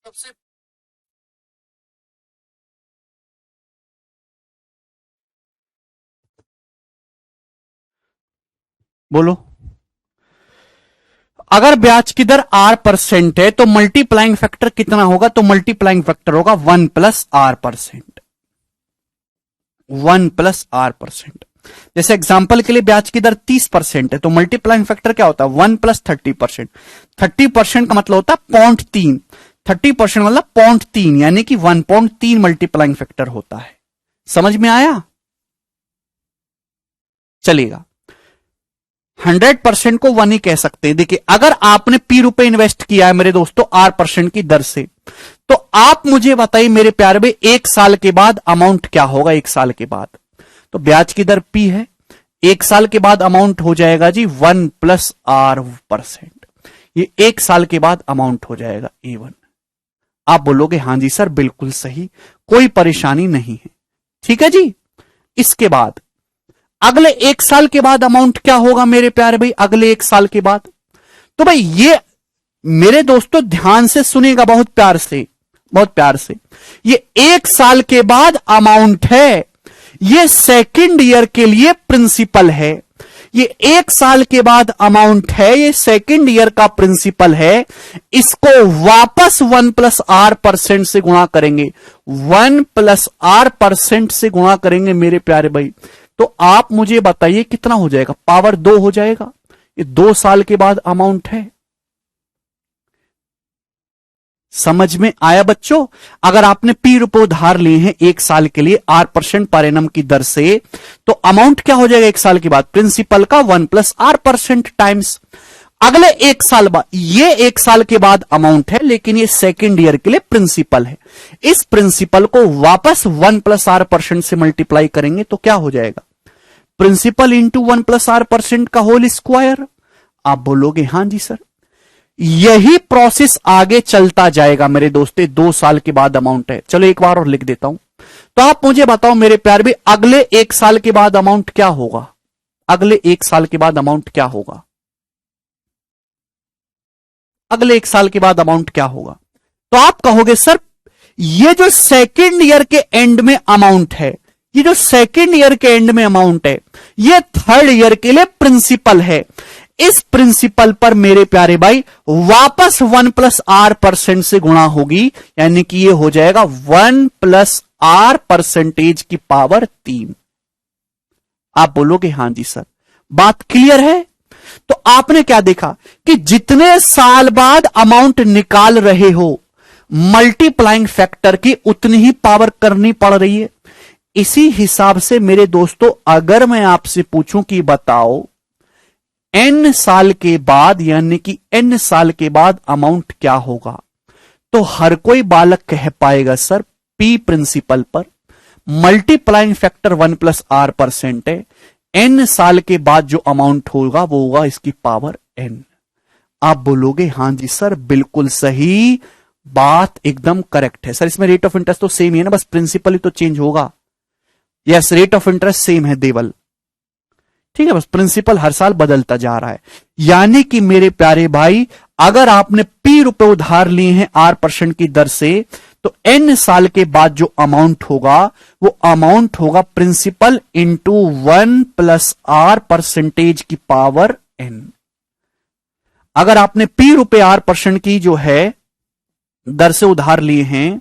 सबसे बोलो, अगर ब्याज की दर R% है तो मल्टीप्लाइंग फैक्टर कितना होगा? तो मल्टीप्लाइंग फैक्टर होगा 1 प्लस R%, 1 प्लस R%। जैसे एग्जांपल के लिए ब्याज की दर 30% है तो मल्टीप्लाइंग फैक्टर क्या होता है? 1 प्लस 30%। 30% का मतलब होता है 0.3, 30% मतलब 0.3, यानी कि 1.3 मल्टीप्लाइंग फैक्टर होता है। समझ में आया? चलेगा, 100% को 1 ही कह सकते हैं। देखिए अगर आपने पी रुपए इन्वेस्ट किया है मेरे दोस्तों R% की दर से, तो आप मुझे बताइए मेरे प्यारे भाई, 1 साल के बाद अमाउंट क्या होगा? 1 साल के बाद तो ब्याज की दर P है, 1 साल के बाद अमाउंट हो जाएगा जी 1 प्लस R%। ये 1 साल के बाद अमाउंट हो जाएगा A1। आप बोलोगे हां जी सर बिल्कुल सही, कोई परेशानी नहीं है, ठीक है जी। इसके बाद अगले 1 साल के बाद अमाउंट क्या होगा मेरे प्यारे भाई? अगले 1 साल के बाद तो भाई ये मेरे दोस्तों ध्यान से सुनेगा, बहुत प्यार से, बहुत प्यार से। ये 1 साल के बाद अमाउंट है, ये सेकंड ईयर के लिए प्रिंसिपल है। ये 1 साल के बाद अमाउंट है, ये सेकंड ईयर का प्रिंसिपल है। इसको वापस 1 प्लस R% से गुणा करेंगे, 1 प्लस R% से गुणा करेंगे मेरे प्यारे भाई। तो आप मुझे बताइए कितना हो जाएगा? पावर 2 हो जाएगा। ये 2 साल के बाद अमाउंट है। समझ में आया बच्चों? अगर आपने पी रुपए उधार लिए हैं 1 साल के लिए R% पर एनम की दर से, तो अमाउंट क्या हो जाएगा 1 साल के बाद? प्रिंसिपल का 1 प्लस R% टाइम्स अगले 1 साल बाद। ये 1 साल के बाद अमाउंट है, लेकिन ये सेकेंड ईयर के लिए प्रिंसिपल है। इस प्रिंसिपल को वापस 1 प्लस R% से मल्टीप्लाई करेंगे तो क्या हो जाएगा? प्रिंसिपल इंटू 1 प्लस R% का होल स्क्वायर। आप बोलोगे हां जी सर। यही प्रोसेस आगे चलता जाएगा मेरे दोस्तों। 2 साल के बाद अमाउंट है। चलो एक बार और लिख देता हूं। तो आप मुझे बताओ मेरे प्यार भी, अगले 1 साल के बाद अमाउंट क्या होगा? अगले 1 साल के बाद अमाउंट क्या होगा? अगले 1 साल के बाद अमाउंट क्या होगा? तो आप कहोगे सर ये जो सेकेंड ईयर के एंड में अमाउंट है, ये जो सेकेंड ईयर के एंड में अमाउंट है, ये थर्ड ईयर के लिए प्रिंसिपल है। इस प्रिंसिपल पर मेरे प्यारे भाई वापस 1 प्लस R% से गुणा होगी, यानी कि ये हो जाएगा 1 प्लस आर परसेंटेज की पावर 3। आप बोलोगे हां जी सर, बात क्लियर है। तो आपने क्या देखा कि जितने साल बाद अमाउंट निकाल रहे हो, मल्टीप्लाइंग फैक्टर की उतनी ही पावर करनी पड़ रही है। इसी हिसाब से मेरे दोस्तों, अगर मैं आपसे पूछूं कि बताओ n साल के बाद, यानी कि n साल के बाद अमाउंट क्या होगा, तो हर कोई बालक कह पाएगा सर p प्रिंसिपल पर मल्टीप्लाइंग फैक्टर 1+r% है, n साल के बाद जो अमाउंट होगा वो होगा इसकी पावर n। आप बोलोगे हां जी सर बिल्कुल सही, बात एकदम करेक्ट है। सर इसमें रेट ऑफ इंटरेस्ट तो सेम ही है ना, बस प्रिंसिपल ही तो चेंज होगा। Yes, rate of interest same है देवल, ठीक है, बस प्रिंसिपल हर साल बदलता जा रहा है। यानी कि मेरे प्यारे भाई, अगर आपने p रुपए उधार लिए हैं r% की दर से, तो n साल के बाद जो अमाउंट होगा वो अमाउंट होगा प्रिंसिपल इंटू 1+r% की पावर n। अगर आपने p रुपए r% की जो है दर से उधार लिए हैं,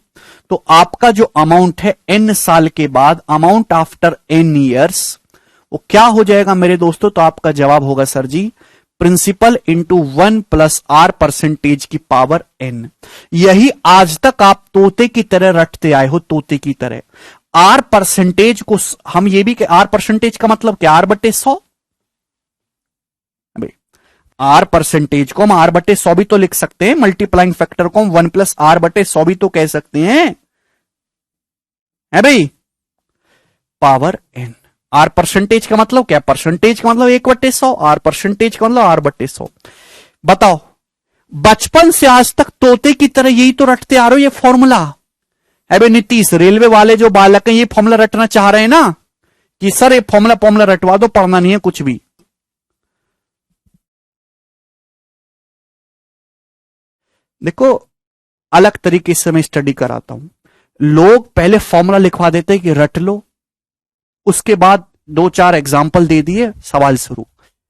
तो आपका जो अमाउंट है n साल के बाद, अमाउंट आफ्टर n ईयर्स, वो क्या हो जाएगा मेरे दोस्तों? तो आपका जवाब होगा सर जी प्रिंसिपल इंटू 1+r% की पावर n। यही आज तक आप तोते की तरह रटते आए हो, तोते की तरह। r% को हम ये भी, r% का मतलब क्या? r/100। r% को हम r/100 भी तो लिख सकते हैं, मल्टीप्लाइंग फैक्टर को हम 1+r/100 भी तो कह सकते हैं, है भाई, पावर n। r% का मतलब क्या? परसेंटेज का मतलब 1/100, r% का मतलब r/100। बताओ, बचपन से आज तक तोते की तरह यही तो रटते आ रहे हो ये फॉर्मूला, है भाई। नीतीश, रेलवे वाले जो बालक हैं ये फॉर्मूला रटना चाह रहे हैं ना, कि सर ये फॉर्मूला रटवा दो, पढ़ना नहीं है कुछ भी। देखो, अलग तरीके से मैं स्टडी कराता हूं। लोग पहले फॉर्मूला लिखवा देते हैं कि रट लो, उसके बाद 2-4 एग्जाम्पल दे दिए, सवाल शुरू।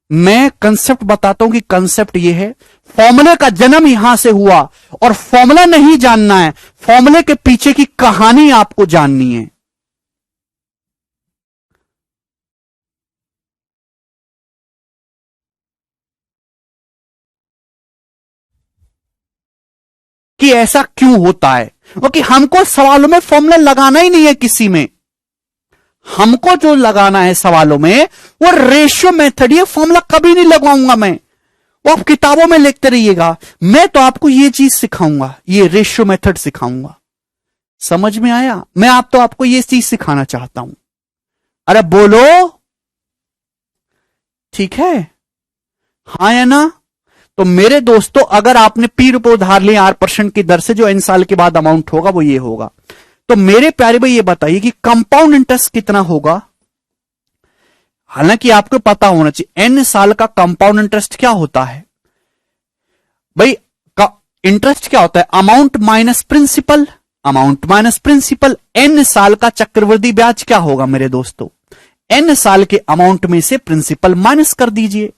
मैं कंसेप्ट बताता हूं कि कंसेप्ट ये है, फॉर्मूले का जन्म यहां से हुआ, और फॉर्मूला नहीं जानना है, फॉर्मूले के पीछे की कहानी आपको जाननी है। कि ऐसा क्यों होता है, क्योंकि हमको सवालों में फॉर्मूला लगाना ही नहीं है किसी में। हमको जो लगाना है सवालों में वो रेशियो मेथड, ये फॉर्मूला कभी नहीं लगाऊंगा मैं, वो आप किताबों में लिखते रहिएगा। मैं तो आपको ये चीज सिखाऊंगा, ये रेशियो मेथड सिखाऊंगा। समझ में आया? मैं आपको ये चीज सिखाना चाहता हूं। अरे बोलो, ठीक है, हाँ या ना? तो मेरे दोस्तों, अगर आपने p रुपए उधार लिए r% की दर से, जो n साल के बाद अमाउंट होगा वो ये होगा। तो मेरे प्यारे भाई ये बताइए कि कंपाउंड इंटरेस्ट कितना होगा? हालांकि आपको पता होना चाहिए n साल का कंपाउंड इंटरेस्ट क्या होता है भाई। इंटरेस्ट क्या होता है? Amount minus principal, amount minus principal. n साल का चक्रवृद्धि ब्याज क्या होगा मेरे दोस्तों? n साल के अमाउंट में से प्रिंसिपल माइनस कर दीजिए,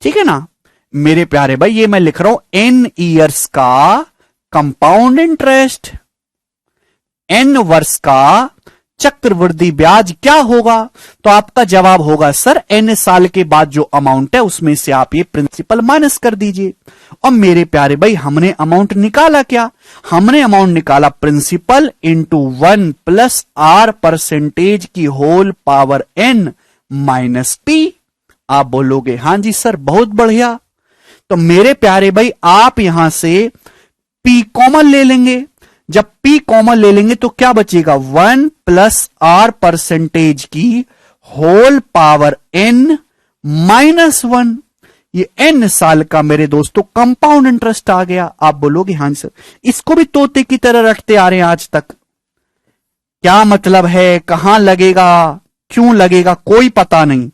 ठीक है ना मेरे प्यारे भाई। ये मैं लिख रहा हूं n ईयर्स का कंपाउंड इंटरेस्ट, n वर्ष का चक्रवृद्धि ब्याज क्या होगा? तो आपका जवाब होगा सर n साल के बाद जो अमाउंट है उसमें से आप ये प्रिंसिपल माइनस कर दीजिए। और मेरे प्यारे भाई, हमने अमाउंट निकाला क्या? हमने अमाउंट निकाला प्रिंसिपल इंटू 1+r% की whole power n minus p। आप बोलोगे हां जी सर बहुत बढ़िया। तो मेरे प्यारे भाई, आप यहां से p कॉमन ले लेंगे। जब p कॉमन ले लेंगे तो क्या बचेगा? 1+r% की होल पावर n माइनस 1। ये n साल का मेरे दोस्तों कंपाउंड इंटरेस्ट आ गया। आप बोलोगे हां सर, इसको भी तोते की तरह रटते आ रहे हैं आज तक। क्या मतलब है? कहां लगेगा, क्यों लगेगा, कोई पता नहीं।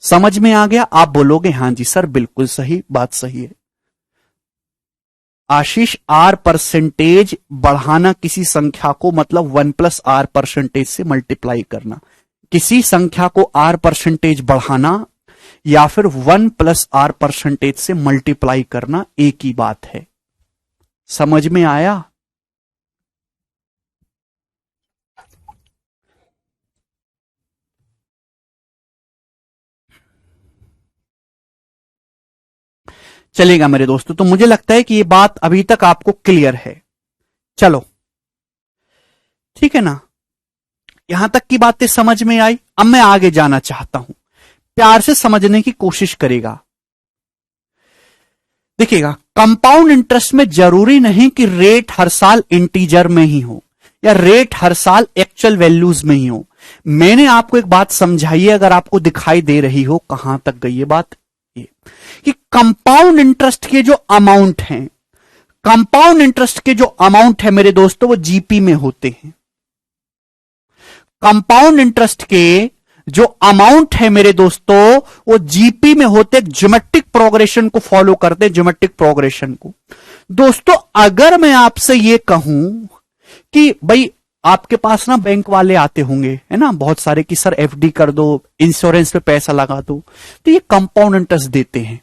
समझ में आ गया? आप बोलोगे हां जी सर बिल्कुल सही, बात सही है। आशीष, r% बढ़ाना किसी संख्या को मतलब 1+r% से मल्टीप्लाई करना। किसी संख्या को r% बढ़ाना या फिर 1+r% से मल्टीप्लाई करना, एक ही बात है। समझ में आया? चलेगा मेरे दोस्तों, तो मुझे लगता है कि ये बात अभी तक आपको क्लियर है। चलो ठीक है ना, यहां तक की बातें समझ में आई। अब मैं आगे जाना चाहता हूं, प्यार से समझने की कोशिश करेगा। देखिएगा, कंपाउंड इंटरेस्ट में जरूरी नहीं कि रेट हर साल इंटीजर में ही हो या रेट हर साल एक्चुअल वैल्यूज में ही हो। मैंने आपको एक बात समझाई है, अगर आपको दिखाई दे रही हो। कहां तक गई ये बात? ये कि कंपाउंड इंटरेस्ट के जो अमाउंट हैं, कंपाउंड इंटरेस्ट के जो अमाउंट है मेरे दोस्तों, वो जीपी में होते हैं। कंपाउंड इंटरेस्ट के जो अमाउंट है मेरे दोस्तों, वो जीपी में होते, ज्योमेट्रिक प्रोग्रेशन को फॉलो करते, ज्योमेट्रिक प्रोग्रेशन को। दोस्तों अगर मैं आपसे ये कहूं कि भाई आपके पास ना बैंक वाले आते होंगे, है ना, बहुत सारे, कि सर एफडी कर दो, इंश्योरेंस पे पैसा लगा दो, तो ये कंपाउंड इंटरेस्ट देते हैं।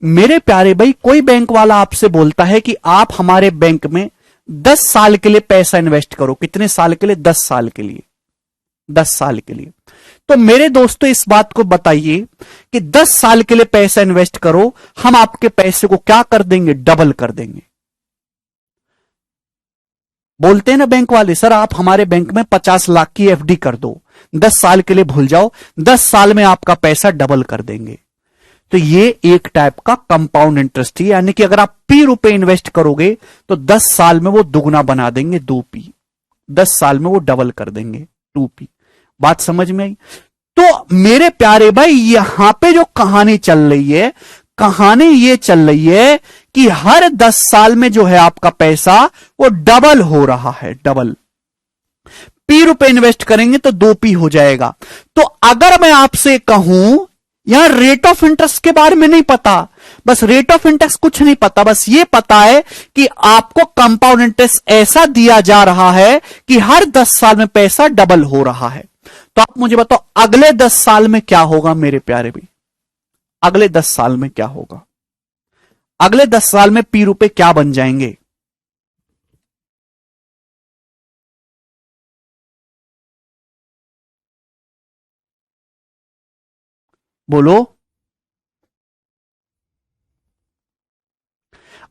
मेरे प्यारे भाई, कोई बैंक वाला आपसे बोलता है कि आप हमारे बैंक में 10 साल के लिए पैसा इन्वेस्ट करो। कितने साल के लिए? 10 साल के लिए। 10 साल के लिए। तो मेरे दोस्तों इस बात को बताइए कि 10 साल के लिए पैसा इन्वेस्ट करो, हम आपके पैसे को क्या कर देंगे? डबल कर देंगे। बोलते हैं ना बैंक वाले, सर आप हमारे बैंक में 50 लाख की एफडी कर दो, 10 साल के लिए भूल जाओ, 10 साल में आपका पैसा डबल कर देंगे। तो ये एक टाइप का कंपाउंड इंटरेस्ट है, यानी कि अगर आप ₹P इन्वेस्ट करोगे तो 10 साल में वो दुगना बना देंगे, 2P। 10 साल में वो डबल कर देंगे, 2P। बात समझ में आई? तो मेरे प्यारे भाई, यहां पे जो कहानी चल रही है, कहानी ये चल रही है कि हर 10 साल में जो है आपका पैसा वो डबल हो रहा है, डबल। ₹P इन्वेस्ट करेंगे तो 2P हो जाएगा। तो अगर मैं आपसे कहूं, यहां रेट ऑफ इंटरेस्ट के बारे में नहीं पता, बस रेट ऑफ इंटरेस्ट कुछ नहीं पता, बस ये पता है कि आपको कंपाउंड इंटरेस्ट ऐसा दिया जा रहा है कि हर 10 साल में पैसा डबल हो रहा है। तो आप मुझे बताओ अगले 10 साल में क्या होगा मेरे प्यारे भाई? अगले 10 साल में क्या होगा? अगले 10 साल में ₹P क्या बन जाएंगे? बोलो।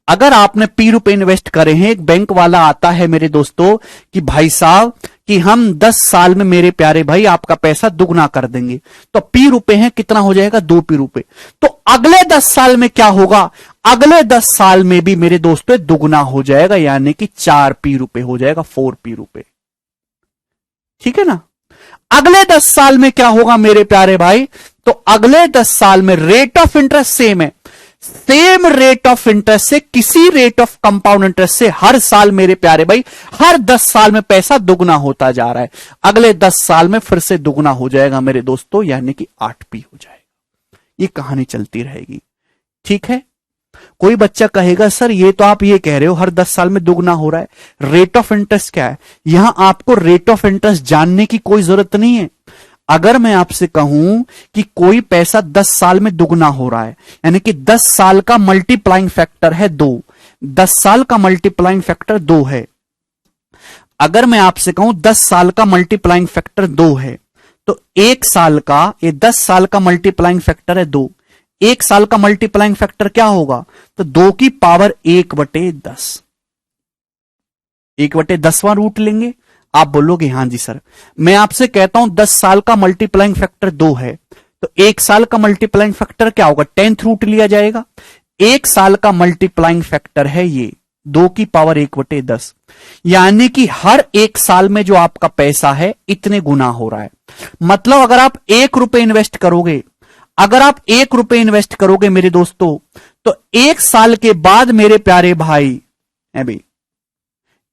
अगर आपने ₹P इन्वेस्ट करे हैं, एक बैंक वाला आता है मेरे दोस्तों कि भाई साहब कि हम 10 साल में मेरे प्यारे भाई आपका पैसा दुगना कर देंगे, तो ₹P है, कितना हो जाएगा? 2P। तो अगले 10 साल में क्या होगा? अगले 10 साल में भी मेरे दोस्तों दुगना हो जाएगा, यानी कि ₹4P हो जाएगा, ₹4P। ठीक है ना? अगले 10 साल में क्या होगा मेरे प्यारे भाई? तो अगले 10 साल में रेट ऑफ इंटरेस्ट सेम है, सेम रेट ऑफ इंटरेस्ट से, किसी रेट ऑफ कंपाउंड इंटरेस्ट से हर साल मेरे प्यारे भाई, हर 10 साल में पैसा दुगना होता जा रहा है। अगले 10 साल में फिर से दुगना हो जाएगा मेरे दोस्तों, यानी कि 8P हो जाएगा। ये कहानी चलती रहेगी। ठीक है? कोई बच्चा कहेगा सर ये तो आप ये कह रहे हो हर 10 साल में दुगना हो रहा है, रेट ऑफ इंटरेस्ट क्या है? यहां आपको रेट ऑफ इंटरेस्ट जानने की कोई जरूरत नहीं है। अगर मैं आपसे कहूं कि कोई पैसा 10 साल में दुगना हो रहा है, यानी कि 10 साल का मल्टीप्लाइंग फैक्टर है 2, 10 साल का मल्टीप्लाइंग फैक्टर 2 है। अगर मैं आपसे कहूं 10 साल का मल्टीप्लाइंग फैक्टर 2 है, तो 1 साल का, ये 10 साल का मल्टीप्लाइंग फैक्टर है 2, 1 साल का मल्टीप्लाइंग फैक्टर क्या होगा? तो 2 की पावर 1/10, 1/10वां रूट लेंगे। आप बोलोगे हां जी सर, मैं आपसे कहता हूं 10 साल का मल्टीप्लाइंग फैक्टर 2 है, तो 1 साल का मल्टीप्लाइंग फैक्टर क्या होगा? 10th रूट लिया जाएगा। 1 साल का मल्टीप्लाइंग फैक्टर है ये 2 की पावर 1/10, यानी कि हर 1 साल में जो आपका पैसा है इतने गुना हो रहा है। मतलब अगर आप ₹1 इन्वेस्ट करोगे, अगर आप ₹1 इन्वेस्ट करोगे मेरे दोस्तों, तो 1 साल के बाद मेरे प्यारे भाई, अभी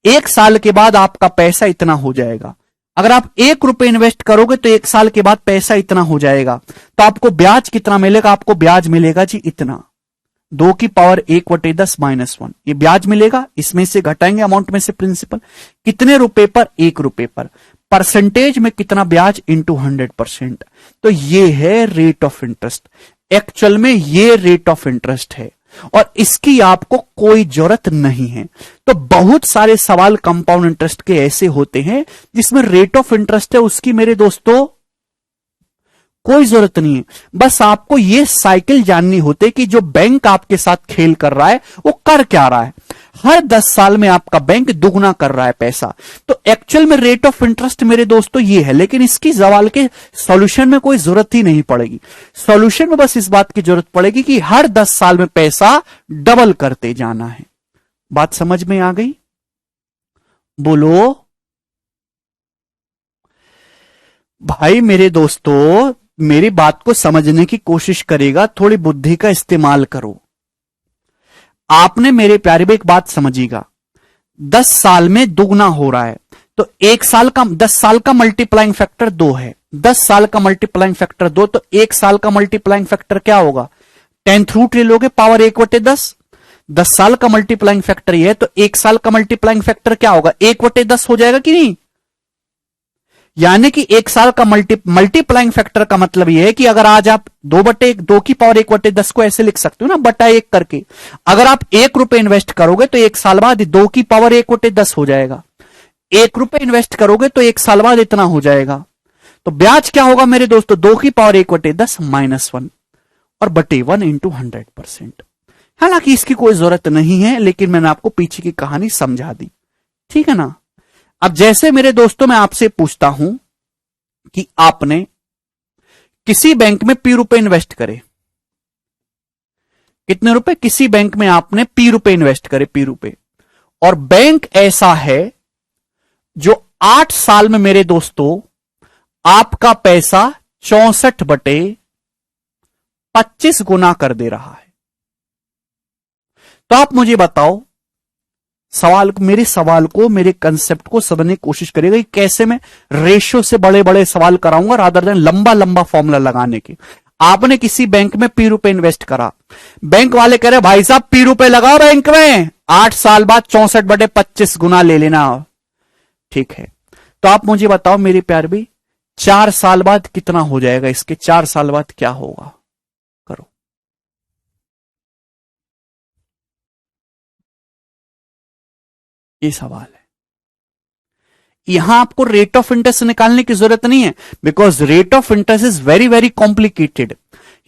1 साल के बाद आपका पैसा इतना हो जाएगा। अगर आप ₹1 इन्वेस्ट करोगे तो 1 साल के बाद पैसा इतना हो जाएगा, तो आपको ब्याज कितना मिलेगा? आपको ब्याज मिलेगा जी इतना, 2 की पावर 1/10 -1, ये ब्याज मिलेगा। इसमें से घटाएंगे अमाउंट में से प्रिंसिपल, कितने रुपए पर? ₹1 पर। परसेंटेज में कितना ब्याज? इंटू 100%। तो ये है रेट ऑफ इंटरेस्ट। एक्चुअल में ये रेट ऑफ इंटरेस्ट है और इसकी आपको कोई जरूरत नहीं है। तो बहुत सारे सवाल कंपाउंड इंटरेस्ट के ऐसे होते हैं जिसमें रेट ऑफ इंटरेस्ट है, उसकी मेरे दोस्तों कोई जरूरत नहीं है। बस आपको यह साइकिल जाननी होती है कि जो बैंक आपके साथ खेल कर रहा है वो कर क्या रहा है। हर 10 साल में आपका बैंक दुगना कर रहा है पैसा। तो एक्चुअल में रेट ऑफ इंटरेस्ट मेरे दोस्तों ये है, लेकिन इसकी सवाल के सॉल्यूशन में कोई जरूरत ही नहीं पड़ेगी। सॉल्यूशन में बस इस बात की जरूरत पड़ेगी कि हर 10 साल में पैसा डबल करते जाना है। बात समझ में आ गई? बोलो भाई। मेरे दोस्तों मेरी बात को समझने की कोशिश करेगा, थोड़ी बुद्धि का इस्तेमाल करो। आपने मेरे प्यारे में एक बात समझिएगा, 10 साल में दुगना हो रहा है तो 10 साल का मल्टीप्लाइंग फैक्टर 2 है। 10 साल का मल्टीप्लाइंग फैक्टर 2, तो 1 साल का मल्टीप्लाइंग फैक्टर क्या होगा? 10th रूट ले लोगे, पावर 1/10। 10 साल का मल्टीप्लाइंग फैक्टर ये है तो 1 साल का मल्टीप्लाइंग फैक्टर क्या होगा? 1/10 हो जाएगा कि नहीं? यानी कि 1 साल का मल्टीप्लाइंग फैक्टर का मतलब यह है कि अगर आज आप 2 की पावर 1/10 को ऐसे लिख सकते हो ना, बटा 1 करके। अगर आप 1 रुपए इन्वेस्ट करोगे तो 1 साल बाद 2 की पावर 1/10 हो जाएगा। 1 रुपए इन्वेस्ट करोगे तो 1 साल बाद इतना हो जाएगा। तो ब्याज क्या होगा मेरे दोस्तों? 2 की पावर 1/10 -1 और बटे 1 इंटू 100%। हालांकि इसकी कोई जरूरत नहीं है, लेकिन मैंने आपको पीछे की कहानी समझा दी, ठीक है ना। अब जैसे मेरे दोस्तों मैं आपसे पूछता हूं कि आपने किसी बैंक में P रुपए इन्वेस्ट करे, कितने रुपए? किसी बैंक में आपने P रुपए इन्वेस्ट करे, P रुपए, और बैंक ऐसा है जो 8 साल में मेरे दोस्तों आपका पैसा 64/25 गुना कर दे रहा है। तो आप मुझे बताओ, मेरे सवाल को, मेरे कंसेप्ट को समझने की कोशिश करिएगा कि कैसे मैं रेशियो से बड़े बड़े सवाल कराऊंगा रादर देन लंबा लंबा फॉर्मूला लगाने के। आपने किसी बैंक में P रुपए इन्वेस्ट करा, बैंक वाले कह रहे भाई साहब P रुपए लगाओ बैंक में, 8 साल बाद 64/25 गुना ले लेना, ठीक है। तो आप मुझे बताओ मेरी प्यार भी, 4 साल बाद कितना हो जाएगा? इसके 4 साल बाद क्या होगा? करो। ये सवाल है। यहां आपको रेट ऑफ इंटरेस्ट निकालने की जरूरत नहीं है, because rate of interest is very very complicated.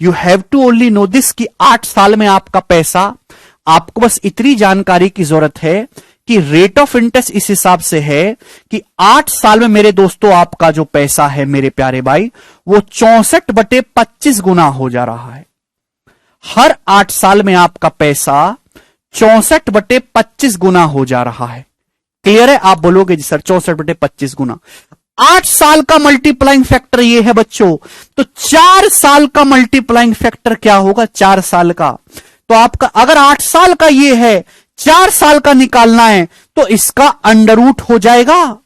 You have to only know this कि 8 साल में आपका पैसा, आपको बस इतनी जानकारी की जरूरत है कि रेट ऑफ इंटरेस्ट इस हिसाब से है कि 8 साल में मेरे दोस्तों आपका जो पैसा है मेरे प्यारे भाई, वो 64/25 गुना हो जा रहा है। हर 8 साल में आपका पैसा 64/25 गुना हो जा रहा है। क्लियर है? आप बोलोगे जी सर 64/25 गुना। 8 साल का मल्टीप्लाइंग फैक्टर ये है बच्चों, तो 4 साल का मल्टीप्लाइंग फैक्टर क्या होगा? 4 साल का। तो आपका अगर 8 साल का ये है, 4 साल का निकालना है तो इसका अंडर रूट हो जाएगा।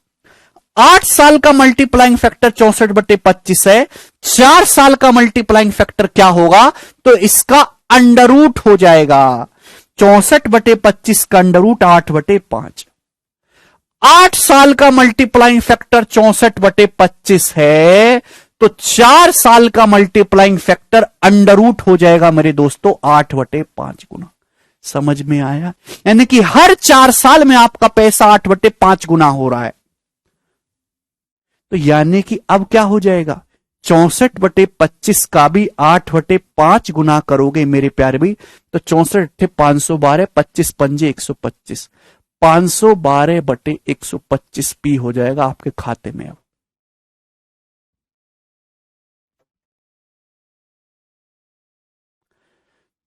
8 साल का मल्टीप्लाइंग फैक्टर 64/25 है, 4 साल का मल्टीप्लाइंग फैक्टर क्या होगा? तो इसका अंडर रूट हो जाएगा। 64/25 का अंडर रूट 8/5। 8 साल का मल्टीप्लाइंग फैक्टर 64/25 है, तो 4 साल का मल्टीप्लाइंग फैक्टर अंडर रूट हो जाएगा मेरे दोस्तों 8/5 गुना। समझ में आया? यानी कि हर 4 साल में आपका पैसा 8/5 गुना हो रहा है। तो यानी कि अब क्या हो जाएगा? 64/25 का भी 8/5 गुना करोगे मेरे प्यारे भाई, तो 64 512, 25 पंजे 125, 512/125 पी हो जाएगा आपके खाते में। अब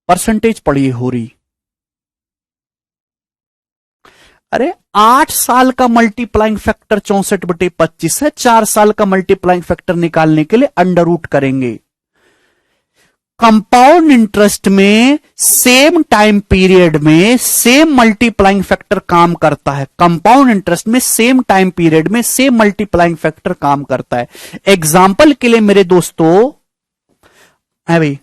परसेंटेज पढ़िए हो रही। अरे 8 साल का मल्टीप्लाइंग फैक्टर 64/25 है, 4 साल का मल्टीप्लाइंग फैक्टर निकालने के लिए अंडर रूट करेंगे। कंपाउंड इंटरेस्ट में सेम टाइम पीरियड में सेम मल्टीप्लाइंग फैक्टर काम करता है। कंपाउंड इंटरेस्ट में सेम टाइम पीरियड में सेम मल्टीप्लाइंग फैक्टर काम करता है। एग्जाम्पल के लिए मेरे दोस्तों, है भाई,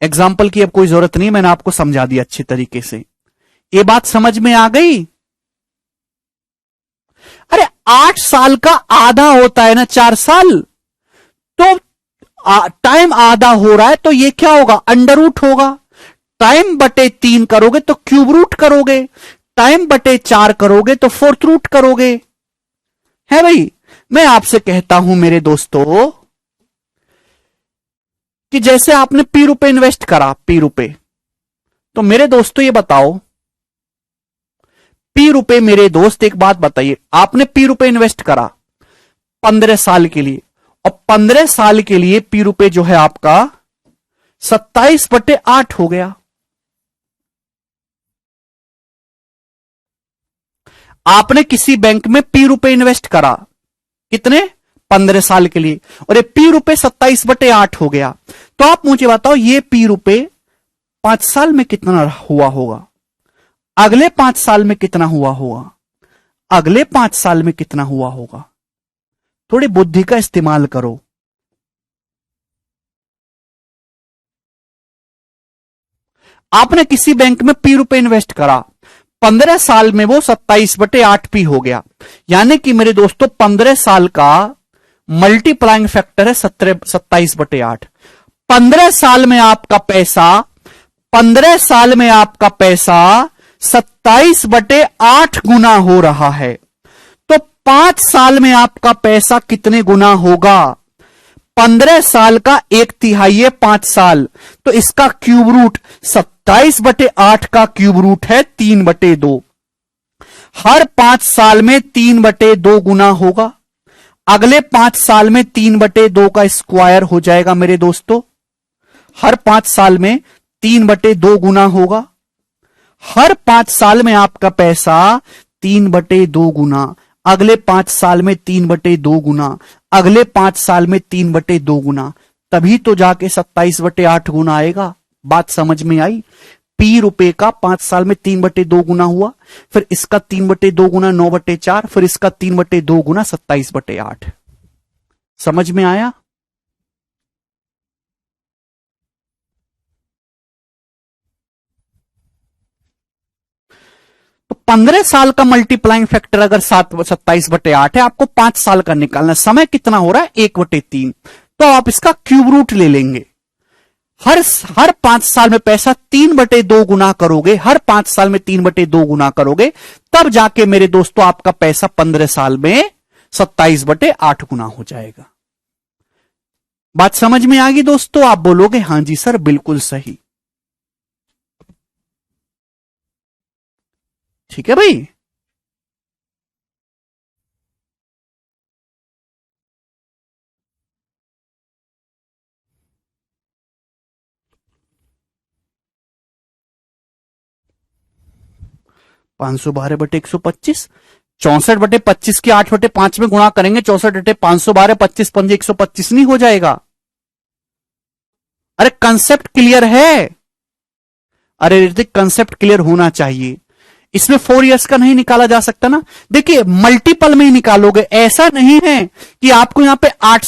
एग्जाम्पल की अब कोई जरूरत नहीं, मैंने आपको समझा दिया अच्छी तरीके से। ये बात समझ में आ गई? अरे 8 साल का आधा होता है ना 4 साल, तो टाइम आधा हो रहा है तो ये क्या होगा, अंडर रूट होगा। टाइम बटे 3 करोगे तो क्यूब रूट करोगे, टाइम बटे 4 करोगे तो फोर्थ रूट करोगे। है भाई, मैं आपसे कहता हूं मेरे दोस्तों कि जैसे आपने पी रुपए इन्वेस्ट करा, पी रुपए, तो मेरे दोस्तों ये बताओ, पी रुपए, मेरे दोस्त एक बात बताइए, आपने पी रुपए इन्वेस्ट करा 15 साल के लिए, और 15 साल के लिए पी रुपए जो है आपका 27/8 हो गया। आपने किसी बैंक में पी रुपए इन्वेस्ट करा, कितने, 15 साल के लिए, और ये पी रुपए 27/8 हो गया। तो आप मुझे बताओ ये पी रुपए 5 साल में कितना हुआ होगा, अगले 5 साल में कितना हुआ होगा, अगले 5 साल में कितना हुआ होगा। थोड़ी बुद्धि का इस्तेमाल करो। आपने किसी बैंक में पी रुपए इन्वेस्ट करा, 15 साल में वो 27/8 पी हो गया, यानी कि मेरे दोस्तों 15 साल का मल्टीप्लाइंग फैक्टर है 27/8। 15 साल में आपका पैसा, 15 साल में आपका पैसा 27/8 गुना हो रहा है, तो 5 साल में आपका पैसा कितने गुना होगा। 15 साल का 1/3 है 5 साल, तो इसका क्यूब रूट 27/8 का क्यूब रूट है 3/2। हर 5 साल में 3/2 गुना होगा, अगले 5 साल में 3/2 का स्क्वायर हो जाएगा मेरे दोस्तों। हर 5 साल में 3/2 गुना होगा, हर 5 साल में आपका पैसा 3/2 गुना, अगले 5 साल में 3/2 गुना, अगले 5 साल में 3/2 गुना, तभी तो जाके 27/8 गुना आएगा। बात समझ में आई। पी रुपए का 5 साल में 3/2 गुना हुआ, फिर इसका 3/2 गुना 9/4, फिर इसका 3/2 गुना 27/8। समझ में आया। तो 15 साल का मल्टीप्लाइंग फैक्टर अगर 27/8 है, आपको 5 साल का निकालना, समय कितना हो रहा है 1/3, तो आप इसका क्यूब रूट ले लेंगे। हर 5 साल में पैसा 3/2 गुना करोगे, हर 5 साल में 3/2 गुना करोगे, तब जाके मेरे दोस्तों आपका पैसा 15 साल में 27/8 गुना हो जाएगा। बात समझ में आ गई दोस्तों। आप बोलोगे हां जी सर बिल्कुल सही। ठीक है भाई। (512/125) 64/25 की 8/5 में गुणा करेंगे, 64/512, 25 पंजे 125 नहीं हो जाएगा। अरे कंसेप्ट क्लियर है, अरे ऋतिक कंसेप्ट क्लियर होना चाहिए। इसमें 4 इयर्स का नहीं निकाला जा सकता ना। देखिए मल्टीपल में ही निकालोगे, ऐसा नहीं है कि आपको यहां पे 8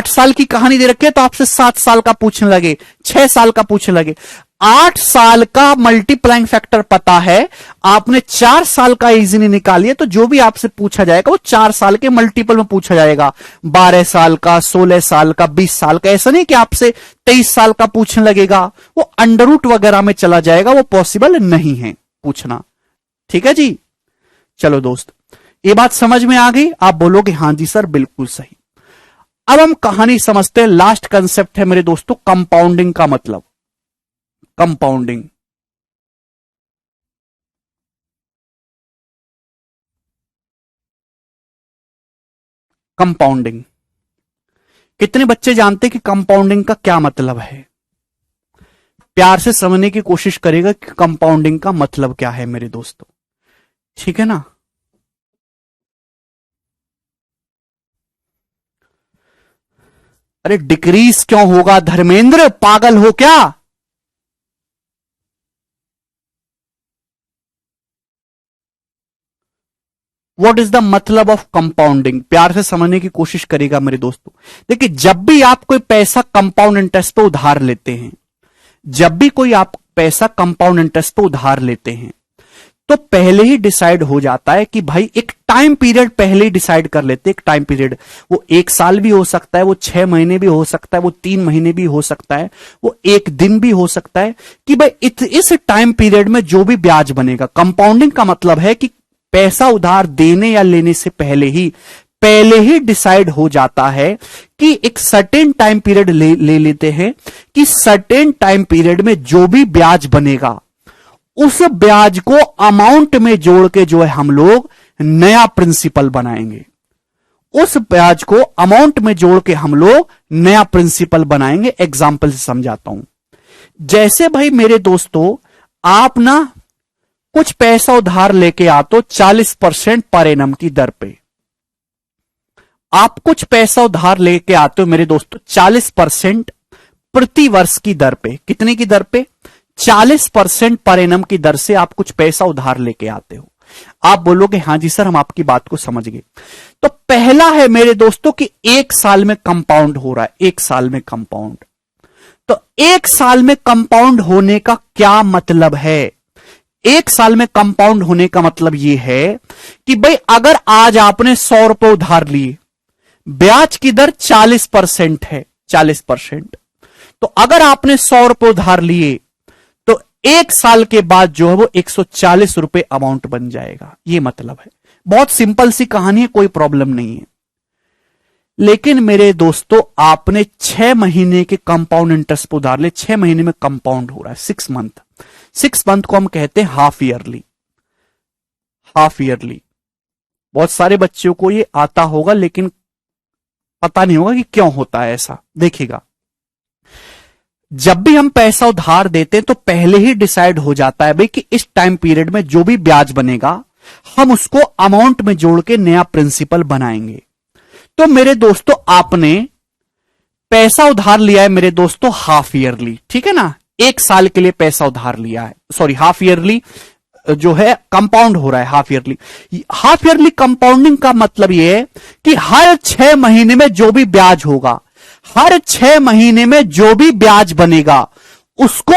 साल की कहानी दे रखी है तो आपसे 7 साल का पूछने लगे, 6 साल का पूछने लगे। 8 साल का मल्टीप्लाइंग फैक्टर पता है, आपने 4 साल का इजीली निकालिए, तो जो भी आपसे पूछा जाएगा वो 4 साल के मल्टीपल में पूछा जाएगा। 12 साल का, 16 साल का, 20 साल का, ऐसा नहीं कि आपसे 23 साल का पूछने लगेगा, वो अंडर रूट वगैरह में चला जाएगा, वो पॉसिबल नहीं है पूछना। ठीक है जी। चलो दोस्त, ये बात समझ में आ गई। आप बोलोगे हां जी सर बिल्कुल सही। अब हम कहानी समझते हैं। लास्ट कंसेप्ट है मेरे दोस्तों कंपाउंडिंग का मतलब। कंपाउंडिंग, कंपाउंडिंग कितने बच्चे जानते हैं कि कंपाउंडिंग का क्या मतलब है? प्यार से समझने की कोशिश करेगा कि कंपाउंडिंग का मतलब क्या है मेरे दोस्तों। ठीक है ना। अरे डिक्रीज क्यों होगा धर्मेंद्र, पागल हो क्या? व्हाट इज द मतलब ऑफ कंपाउंडिंग? प्यार से समझने की कोशिश करेगा मेरे दोस्तों। देखिए जब भी आप कोई पैसा कंपाउंड इंटरेस्ट पे उधार लेते हैं, जब भी कोई आप पैसा कंपाउंड इंटरेस्ट पे उधार लेते हैं, तो पहले ही डिसाइड हो जाता है कि भाई एक टाइम पीरियड पहले ही डिसाइड कर लेते, एक टाइम पीरियड, वो 1 साल भी हो सकता है, वो 6 महीने भी हो सकता है, वो 3 महीने भी हो सकता है, वो 1 दिन भी हो सकता है, कि भाई इस टाइम पीरियड में जो भी ब्याज बनेगा, कंपाउंडिंग का मतलब है कि पैसा उधार देने या लेने से पहले ही डिसाइड हो जाता है कि एक सर्टेन टाइम पीरियड ले लेते हैं कि सर्टेन टाइम पीरियड में जो भी ब्याज बनेगा उस ब्याज को अमाउंट में जोड़ के जो है हम लोग नया प्रिंसिपल बनाएंगे। उस ब्याज को अमाउंट में जोड़ के हम लोग नया प्रिंसिपल बनाएंगे। एग्जाम्पल से समझाता हूं। जैसे भाई मेरे दोस्तों, आप ना कुछ पैसा उधार लेके आते हो 40% पर एनम की दर पे। आप कुछ पैसा उधार लेके आते हो मेरे दोस्तों 40% प्रति वर्ष की दर पे। कितने की दर पे? 40% पर एनम की दर से आप कुछ पैसा उधार लेके आते हो। आप बोलोगे हां जी सर, हम आपकी बात को समझ गए। तो पहला है मेरे दोस्तों कि 1 साल में कंपाउंड हो रहा है। 1 साल में कंपाउंड। तो 1 साल में कंपाउंड होने का क्या मतलब है? 1 साल में कंपाउंड होने का मतलब यह है कि भाई अगर आज आपने 100 रुपए उधार लिए, ब्याज की दर 40% है, 40%। तो अगर आपने 100 रुपए उधार लिए तो 1 साल के बाद जो है वो 140 रुपए अमाउंट बन जाएगा। ये मतलब है। बहुत सिंपल सी कहानी है, कोई प्रॉब्लम नहीं है। लेकिन मेरे दोस्तों, आपने 6 महीने के कंपाउंड इंटरेस्ट पर उधार ले, 6 महीने में कंपाउंड हो रहा है, 6 मंथ। 6 मंथ को हम कहते हैं हाफ ईयरली। हाफ ईयरली बहुत सारे बच्चों को ये आता होगा, लेकिन पता नहीं होगा कि क्यों होता है ऐसा। देखिएगा, जब भी हम पैसा उधार देते हैं तो पहले ही डिसाइड हो जाता है भाई कि इस टाइम पीरियड में जो भी ब्याज बनेगा हम उसको अमाउंट में जोड़ के नया प्रिंसिपल बनाएंगे। तो मेरे दोस्तों, आपने पैसा उधार लिया है मेरे दोस्तों हाफ ईयरली, ठीक है ना? 1 साल के लिए पैसा उधार लिया है, सॉरी हाफ ईयरली जो है कंपाउंड हो रहा है, half yearly. Half yearly compounding का मतलब यह है कि हर 6 महीने में जो भी ब्याज होगा, हर 6 महीने में जो भी ब्याज बनेगा उसको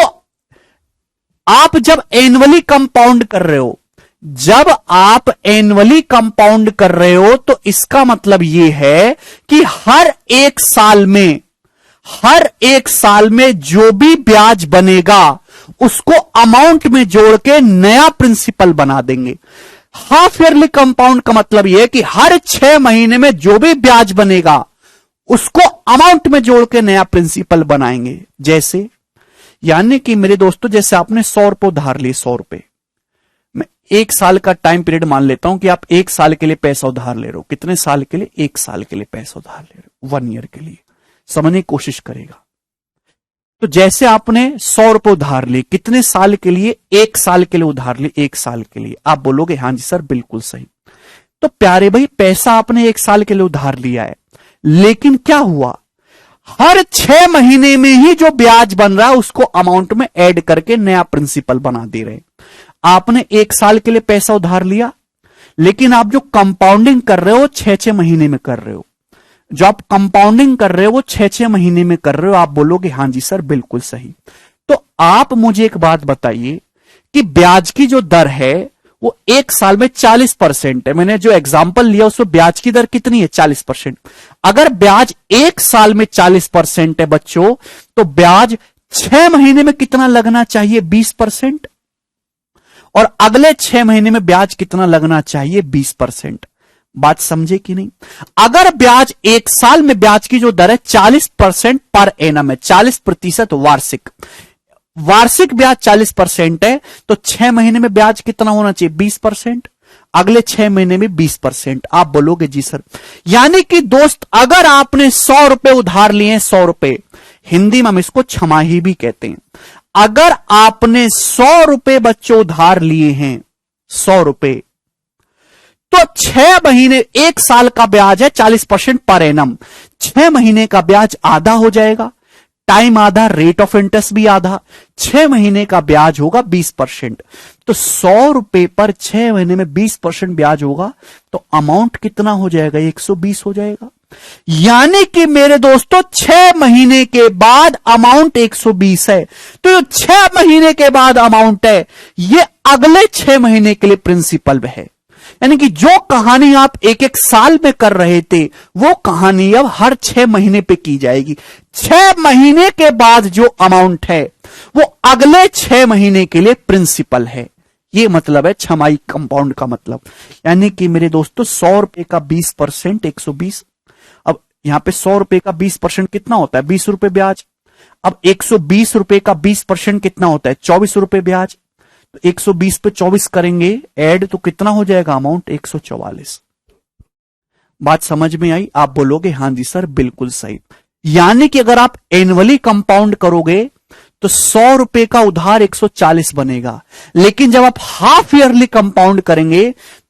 आप जब एनुअली कंपाउंड कर रहे हो, जब आप एनुअली कंपाउंड कर रहे हो तो इसका मतलब यह है कि हर 1 साल में जो भी ब्याज बनेगा उसको अमाउंट में जोड़ के नया प्रिंसिपल बना देंगे। हाफ ईयरली कंपाउंड का मतलब यह है कि हर 6 महीने में जो भी ब्याज बनेगा उसको अमाउंट में जोड़ के नया प्रिंसिपल बनाएंगे। जैसे, यानी कि मेरे दोस्तों, जैसे आपने 100 रुपए उधार लिए, 100 रुपए, मैं 1 साल का टाइम पीरियड मान लेता हूं कि आप 1 साल के लिए पैसा उधार ले रहे हो। कितने साल के लिए? 1 साल के लिए पैसा उधार ले रहे हो, 1 ईयर के लिए। समझने की कोशिश करेगा। तो जैसे आपने 100 रुपए उधार लिए, कितने साल के लिए? 1 साल के लिए उधार लिए, 1 साल के लिए। आप बोलोगे हां जी सर, बिल्कुल सही। तो प्यारे भाई, पैसा आपने 1 साल के लिए उधार लिया है, लेकिन क्या हुआ? हर 6 महीने में ही जो ब्याज बन रहा है उसको अमाउंट में ऐड करके नया प्रिंसिपल बना दे रहे हैं। आपने 1 साल के लिए पैसा उधार लिया, लेकिन आप जो कंपाउंडिंग कर रहे हो 6-6 महीने में कर रहे हो। जो आप कंपाउंडिंग कर रहे हो वो 6-6 महीने में कर रहे हो। आप बोलोगे हां जी सर, बिल्कुल सही। तो आप मुझे एक बात बताइए कि ब्याज की जो दर है वो 1 साल में 40% है। मैंने जो एग्जांपल लिया उसमें ब्याज की दर कितनी है? 40%। अगर ब्याज 1 साल में 40% है बच्चों, तो ब्याज 6 महीने में कितना लगना चाहिए? 20%। और अगले 6 महीने में ब्याज कितना लगना चाहिए? 20%। बात समझे कि नहीं? अगर ब्याज 1 साल में ब्याज की जो दर है 40% पर एनम है, 40% वार्षिक ब्याज 40% है, तो 6 महीने में ब्याज कितना होना चाहिए? 20%। अगले 6 महीने में 20%। आप बोलोगे जी सर। यानी कि दोस्त, अगर आपने 100 रुपए उधार लिए हैं, 100 रुपए, हिंदी में हम इसको छमाही भी कहते हैं। अगर आपने 100 रुपए बच्चों उधार लिए हैं, 100 रुपए, तो 6 महीने, 1 साल का ब्याज है 40% पर एनम, 6 महीने का ब्याज आधा हो जाएगा, टाइम आधा, रेट ऑफ इंटरेस्ट भी आधा, 6 महीने का ब्याज होगा 20%। तो 100 रुपए पर 6 महीने में 20% ब्याज होगा, तो अमाउंट कितना हो जाएगा? 120 हो जाएगा। यानी कि मेरे दोस्तों, 6 महीने के बाद अमाउंट 120 है। तो जो 6 महीने के बाद अमाउंट है, ये अगले 6 महीने के लिए प्रिंसिपल है। यानी कि जो कहानी आप एक एक साल में कर रहे थे वो कहानी अब हर 6 महीने पे की जाएगी। 6 महीने के बाद जो अमाउंट है वो अगले 6 महीने के लिए प्रिंसिपल है। ये मतलब है छमाही कंपाउंड का मतलब। यानी कि मेरे दोस्तों 100 रुपए का 20% 120। अब यहां पे 100 रुपए का 20% कितना होता है? 20 रुपए ब्याज। अब 120 रुपए का 20% कितना होता है? 24 रुपए ब्याज। तो 120 पे 24 करेंगे ऐड तो कितना हो जाएगा अमाउंट? 144। बात समझ में आई? आप बोलोगे हां जी सर बिल्कुल सही। यानी कि अगर आप एनुअली कंपाउंड करोगे तो 100 रुपए का उधार 140 बनेगा, लेकिन जब आप हाफ ईयरली कंपाउंड करेंगे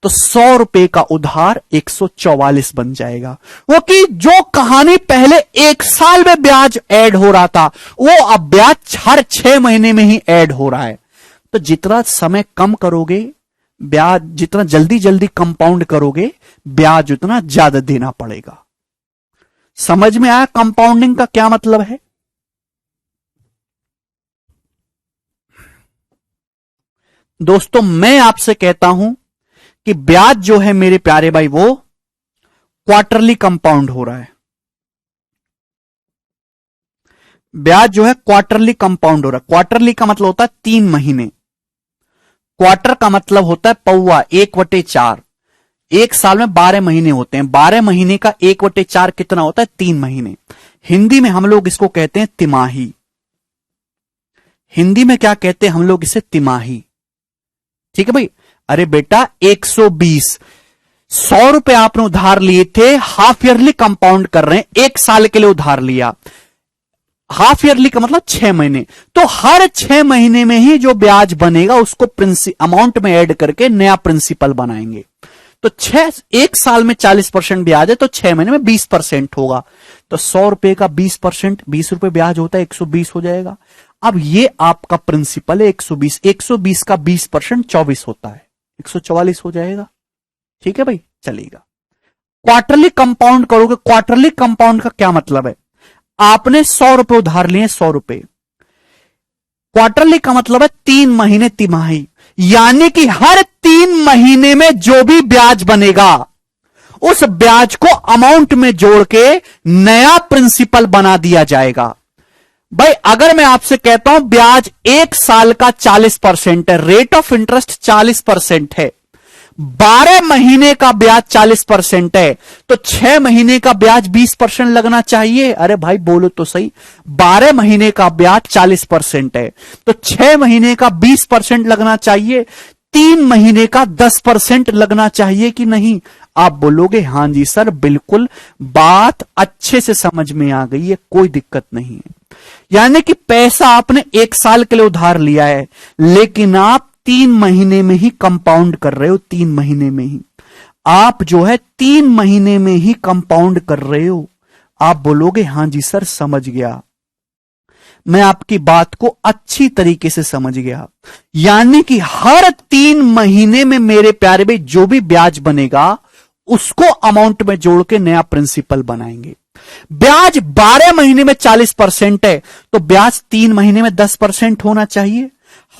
तो 100 रुपए का उधार 144 बन जाएगा। वो कि जो कहानी पहले एक साल में ब्याज ऐड हो रहा था वो अब ब्याज हर 6 महीने में ही ऐड हो रहा है। तो जितना समय कम करोगे ब्याज, जितना जल्दी जल्दी कंपाउंड करोगे ब्याज उतना ज्यादा देना पड़ेगा। समझ में आया कंपाउंडिंग का क्या मतलब है? दोस्तों मैं आपसे कहता हूं कि ब्याज जो है मेरे प्यारे भाई वो क्वार्टरली कंपाउंड हो रहा है। ब्याज जो है क्वार्टरली कंपाउंड हो रहा है। क्वार्टरली का मतलब होता है 3 महीने। क्वार्टर का मतलब होता है पौवा, 1/4। एक साल में 12 महीने होते हैं। 12 महीने का 1/4 कितना होता है? 3 महीने। हिंदी में हम लोग इसको कहते हैं तिमाही। हिंदी में क्या कहते हैं हम लोग इसे? तिमाही। ठीक है भाई। अरे बेटा 120, 100 रुपए आपने उधार लिए थे, हाफ ईयरली कंपाउंड कर रहे हैं, एक साल के लिए उधार लिया। हाफ ईयरली का मतलब 6 महीने। तो हर 6 महीने में ही जो ब्याज बनेगा उसको अमाउंट में ऐड करके नया प्रिंसिपल बनाएंगे। तो एक साल में 40% ब्याज है तो 6 महीने में 20% होगा। तो 100 रुपए का 20%, 20 रुपए ब्याज होता है, 120 हो जाएगा। अब ये आपका प्रिंसिपल है 120। 120 का 20% 24 होता है, 144 हो जाएगा। ठीक है भाई, चलेगा। क्वार्टरली कंपाउंड करोगे। क्वार्टरली कंपाउंड का क्या मतलब है? आपने 100 रुपए उधार लिए, 100 रुपए। क्वार्टरली का मतलब है 3 महीने तिमाही। यानी कि हर 3 महीने में जो भी ब्याज बनेगा उस ब्याज को अमाउंट में जोड़ के नया प्रिंसिपल बना दिया जाएगा। भाई अगर मैं आपसे कहता हूं ब्याज एक साल का 40% है, रेट ऑफ इंटरेस्ट 40% है, 12 महीने का ब्याज 40% है, तो 6 महीने का ब्याज 20% लगना चाहिए। अरे भाई बोलो तो सही। 12 महीने का ब्याज 40% है तो 6 महीने का 20% लगना चाहिए, 3 महीने का 10% लगना चाहिए कि नहीं? आप बोलोगे हां जी सर बिल्कुल, बात अच्छे से समझ में आ गई है, कोई दिक्कत नहीं है। यानी कि पैसा आपने एक साल के लिए उधार लिया है लेकिन आप 3 महीने में ही कंपाउंड कर रहे हो। 3 महीने में ही आप जो है 3 महीने में ही कंपाउंड कर रहे हो। आप बोलोगे हां जी सर समझ गया, मैं आपकी बात को अच्छी तरीके से समझ गया। यानी कि हर 3 महीने में मेरे प्यारे भाई जो भी ब्याज बनेगा उसको अमाउंट में जोड़ के नया प्रिंसिपल बनाएंगे। ब्याज 12 महीने में 40% है तो ब्याज 3 महीने में 10% होना चाहिए।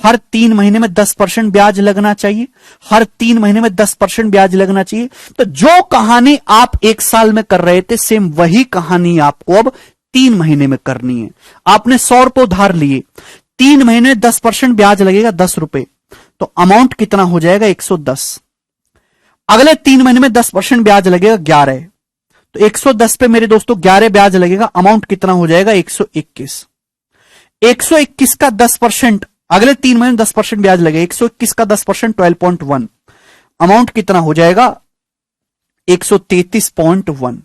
हर 3 महीने में 10% ब्याज लगना चाहिए। हर 3 महीने में 10% ब्याज लगना चाहिए। तो जो कहानी आप एक साल में कर रहे थे सेम वही कहानी आपको अब 3 महीने में करनी है। आपने 100 रुपए उधार लिए, 3 महीने में 10% ब्याज लगेगा 10 रुपए, तो अमाउंट कितना हो जाएगा? 110। अगले 3 महीने में 10% ब्याज लगेगा 11, तो 110 पे मेरे दोस्तों 11 ब्याज लगेगा, अमाउंट कितना हो जाएगा? 121। 121 का 10%, अगले 3 महीने में 10% ब्याज लगेगा, 121 का 10% 12.1, अमाउंट कितना हो जाएगा? 133.1।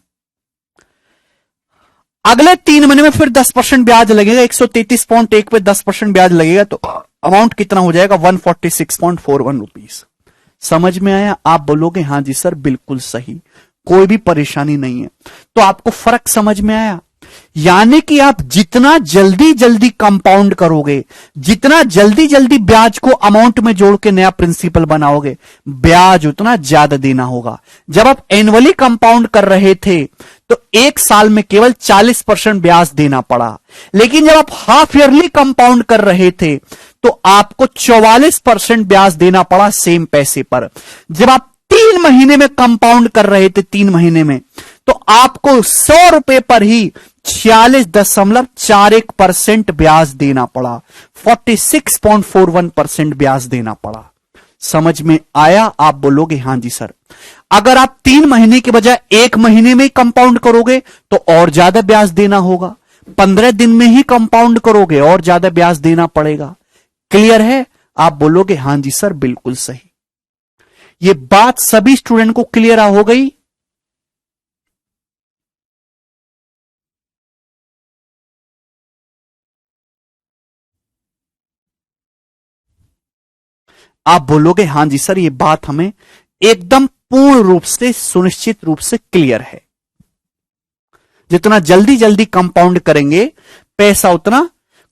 अगले 3 महीने में फिर 10% ब्याज लगेगा, 133.1 पे 10% ब्याज लगेगा, तो अमाउंट कितना हो जाएगा? 146.41 रुपीस। समझ में आया? आप बोलोगे हां जी सर बिल्कुल सही, कोई भी परेशानी नहीं है। तो आपको फर्क समझ में आया? यानी कि आप जितना जल्दी जल्दी कंपाउंड करोगे, जितना जल्दी जल्दी ब्याज को अमाउंट में जोड़ के नया प्रिंसिपल बनाओगे, ब्याज उतना ज्यादा देना होगा। जब आप एनुअली कंपाउंड कर रहे थे तो एक साल में केवल 40% ब्याज देना पड़ा, लेकिन जब आप हाफ ईयरली कंपाउंड कर रहे थे तो आपको 44% ब्याज देना पड़ा सेम पैसे पर। जब आप 3 महीने में कंपाउंड कर रहे थे, 3 महीने में, तो आपको 100 रुपए पर ही 46.41% ब्याज देना पड़ा, 46.41% ब्याज देना पड़ा। समझ में आया? आप बोलोगे हां जी सर। अगर आप 3 महीने के बजाय 1 महीने में कंपाउंड करोगे तो और ज्यादा ब्याज देना होगा, 15 दिन में ही कंपाउंड करोगे और ज्यादा ब्याज देना पड़ेगा। क्लियर है? आप बोलोगे हां जी सर, बिल्कुल सही। ये बात सभी स्टूडेंट को क्लियर हो गई? आप बोलोगे हां जी सर, ये बात हमें एकदम पूर्ण रूप से, सुनिश्चित रूप से क्लियर है। जितना जल्दी जल्दी कंपाउंड करेंगे पैसा उतना,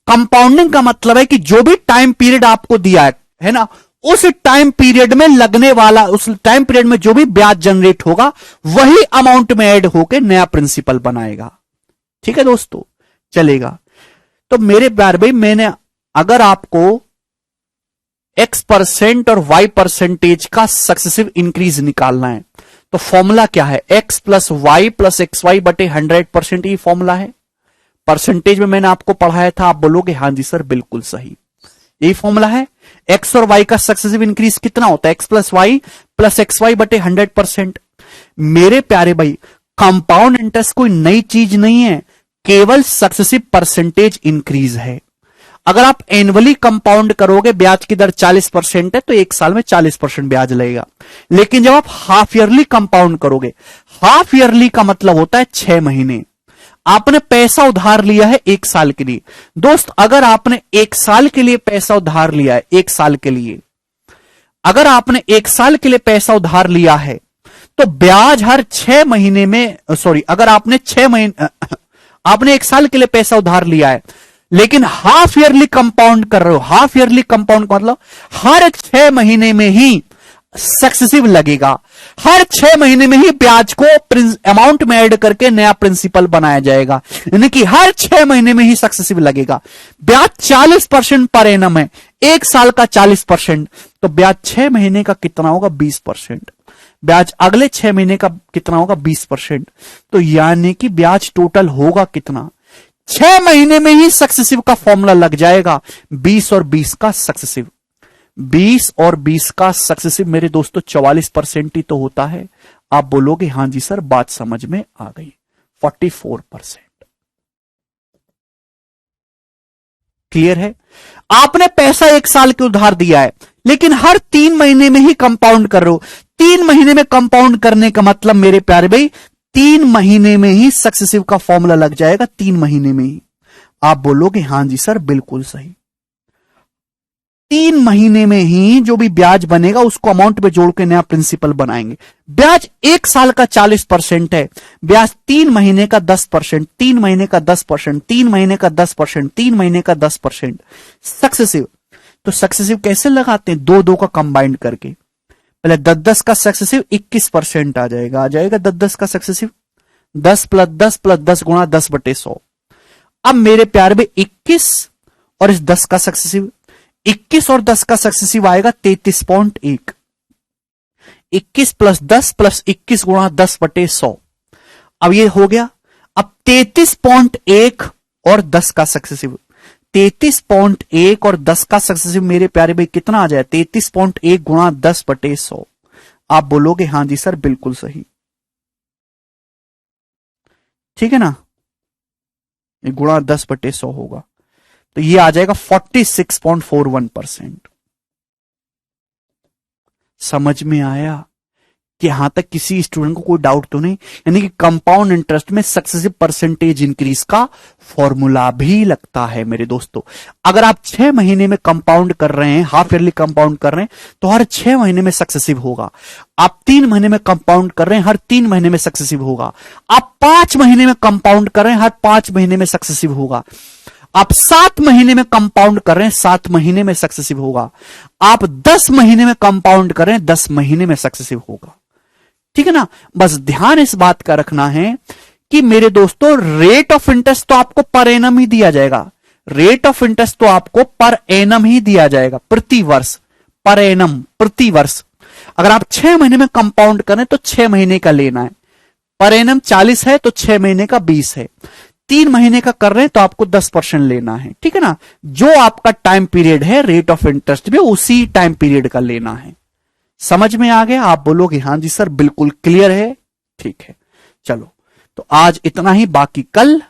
कंपाउंडिंग का मतलब है कि जो भी टाइम पीरियड आपको दिया है ना, उस टाइम पीरियड में लगने वाला, उस टाइम पीरियड में जो भी ब्याज जनरेट होगा वही अमाउंट में ऐड होकर नया प्रिंसिपल बनाएगा। ठीक है दोस्तों, चलेगा। तो मेरे प्यार भाई, मैंने अगर आपको x% और y% का सक्सेसिव इंक्रीज निकालना है तो फॉर्मूला क्या है? x plus y plus x y बटे 100%, ये फॉर्मूला है। परसेंटेज में मैंने आपको पढ़ाया था। आप बोलोगे हां जी सर, बिल्कुल सही, यही फॉर्मूला है। x और y का सक्सेसिव इंक्रीज कितना होता है? x plus y plus x y बटे 100%। मेरे प्यारे भाई, कंपाउंड इंटरेस्ट कोई नई चीज नहीं है, केवल सक्सेसिव परसेंटेज इंक्रीज है। अगर आप एनुअली कंपाउंड करोगे, ब्याज की दर 40% है, तो 1 साल में 40% ब्याज लगेगा। लेकिन जब आप हाफ ईयरली कंपाउंड करोगे, हाफ ईयरली का मतलब होता है 6 महीने। आपने पैसा उधार लिया है 1 साल के लिए। दोस्त, अगर आपने 1 साल के लिए पैसा उधार लिया है, 1 साल के लिए, अगर आपने 1 साल के लिए पैसा उधार लिया है तो ब्याज हर 6 महीने में, सॉरी, अगर आपने 6 महीने आपने 1 साल के लिए पैसा उधार लिया है लेकिन हाफ ईयरली कंपाउंड कर रहे हो, हाफ ईयरली कंपाउंड का मतलब हर 6 महीने में ही सक्सेसिव लगेगा, हर 6 महीने में ही ब्याज को अमाउंट में ऐड करके नया प्रिंसिपल बनाया जाएगा, यानी कि हर 6 महीने में ही सक्सेसिव लगेगा। ब्याज 40% पर एनम है, 1 साल का 40%, तो ब्याज 6 महीने का कितना होगा? 20%। ब्याज अगले 6 महीने का कितना होगा? 20%। तो यानी कि ब्याज टोटल होगा कितना? 6 महीने में ही सक्सेसिव का फॉर्मूला लग जाएगा, 20 और 20 का सक्सेसिव। 20 और 20 का सक्सेसिव मेरे दोस्तों 44% ही तो होता है। आप बोलोगे हां जी सर, बात समझ में आ गई। 44%। क्लियर है? आपने पैसा 1 साल के उधार दिया है लेकिन हर 3 महीने में ही कंपाउंड कर रहे हो। 3 महीने में कंपाउंड करने का मतलब मेरे प्यारे भाई, 3 महीने में ही सक्सेसिव का फॉर्मूला लग जाएगा, 3 महीने में ही। आप बोलोगे हां जी सर, बिल्कुल सही। 3 महीने में ही जो भी ब्याज बनेगा उसको अमाउंट में जोड़ के नया प्रिंसिपल बनाएंगे। ब्याज 1 साल का 40% है, ब्याज 3 महीने का 10%, 3 महीने का 10%, 3 महीने का 10%, 3 महीने का 10% सक्सेसिव। तो सक्सेसिव कैसे लगाते हैं? 2 का कंबाइंड करके। पहले 10 का सक्सेसिव 21% आ जाएगा, 10 का सक्सेसिव 10 प्लस 10 प्लस 10 गुणा 10/100। अब मेरे प्यारे में 21 और इस 10 का सक्सेसिव, 21 और 10 का सक्सेसिव आएगा 33.1। 21 प्लस 10 प्लस 21 गुणा 10/100। अब ये हो गया। अब 33.1 और 10 का सक्सेसिव, 33.1 और 10 का सक्सेसिव मेरे प्यारे भाई कितना आ जाए? 33.1 गुणा 10/100। आप बोलोगे हां जी सर, बिल्कुल सही। ठीक है ना? ये गुणा 10/100 होगा तो ये आ जाएगा 46.41%। समझ में आया कि यहां तक किसी स्टूडेंट को कोई डाउट तो नहीं? यानी कि कंपाउंड इंटरेस्ट में सक्सेसिव परसेंटेज इंक्रीज का फॉर्मूला भी लगता है मेरे दोस्तों। अगर आप 6 महीने में कंपाउंड कर रहे हैं, हाफ ईयरली कंपाउंड कर रहे हैं, तो हर 6 महीने में सक्सेसिव होगा। आप 3 महीने में कंपाउंड कर रहे हैं, हर 3 महीने में सक्सेसिव होगा। आप 5 महीने में कंपाउंड कर रहे हैं, हर 5 महीने में सक्सेसिव होगा। आप 7 महीने में कंपाउंड कर रहे हैं, 7 महीने में सक्सेसिव होगा। आप 10 महीने में कंपाउंड कर रहे हैं, 10 महीने में सक्सेसिव होगा। ठीक है ना? बस ध्यान इस बात का रखना है कि मेरे दोस्तों, रेट ऑफ इंटरेस्ट तो आपको पर एनम ही दिया जाएगा। रेट ऑफ इंटरेस्ट तो आपको पर एनम ही दिया जाएगा, प्रति वर्ष, पर एनम, प्रति वर्ष। अगर आप 6 महीने में कंपाउंड करें तो 6 महीने का लेना है। पर एनम 40 है तो 6 महीने का 20 है। 3 महीने का कर रहे हैं तो आपको 10% लेना है, ठीक है ना। जो आपका टाइम पीरियड है रेट ऑफ इंटरेस्ट भी उसी टाइम पीरियड का लेना है। समझ में आ गया? आप बोलोगे हां जी सर बिल्कुल क्लियर है, ठीक है। चलो तो आज इतना ही, बाकी कल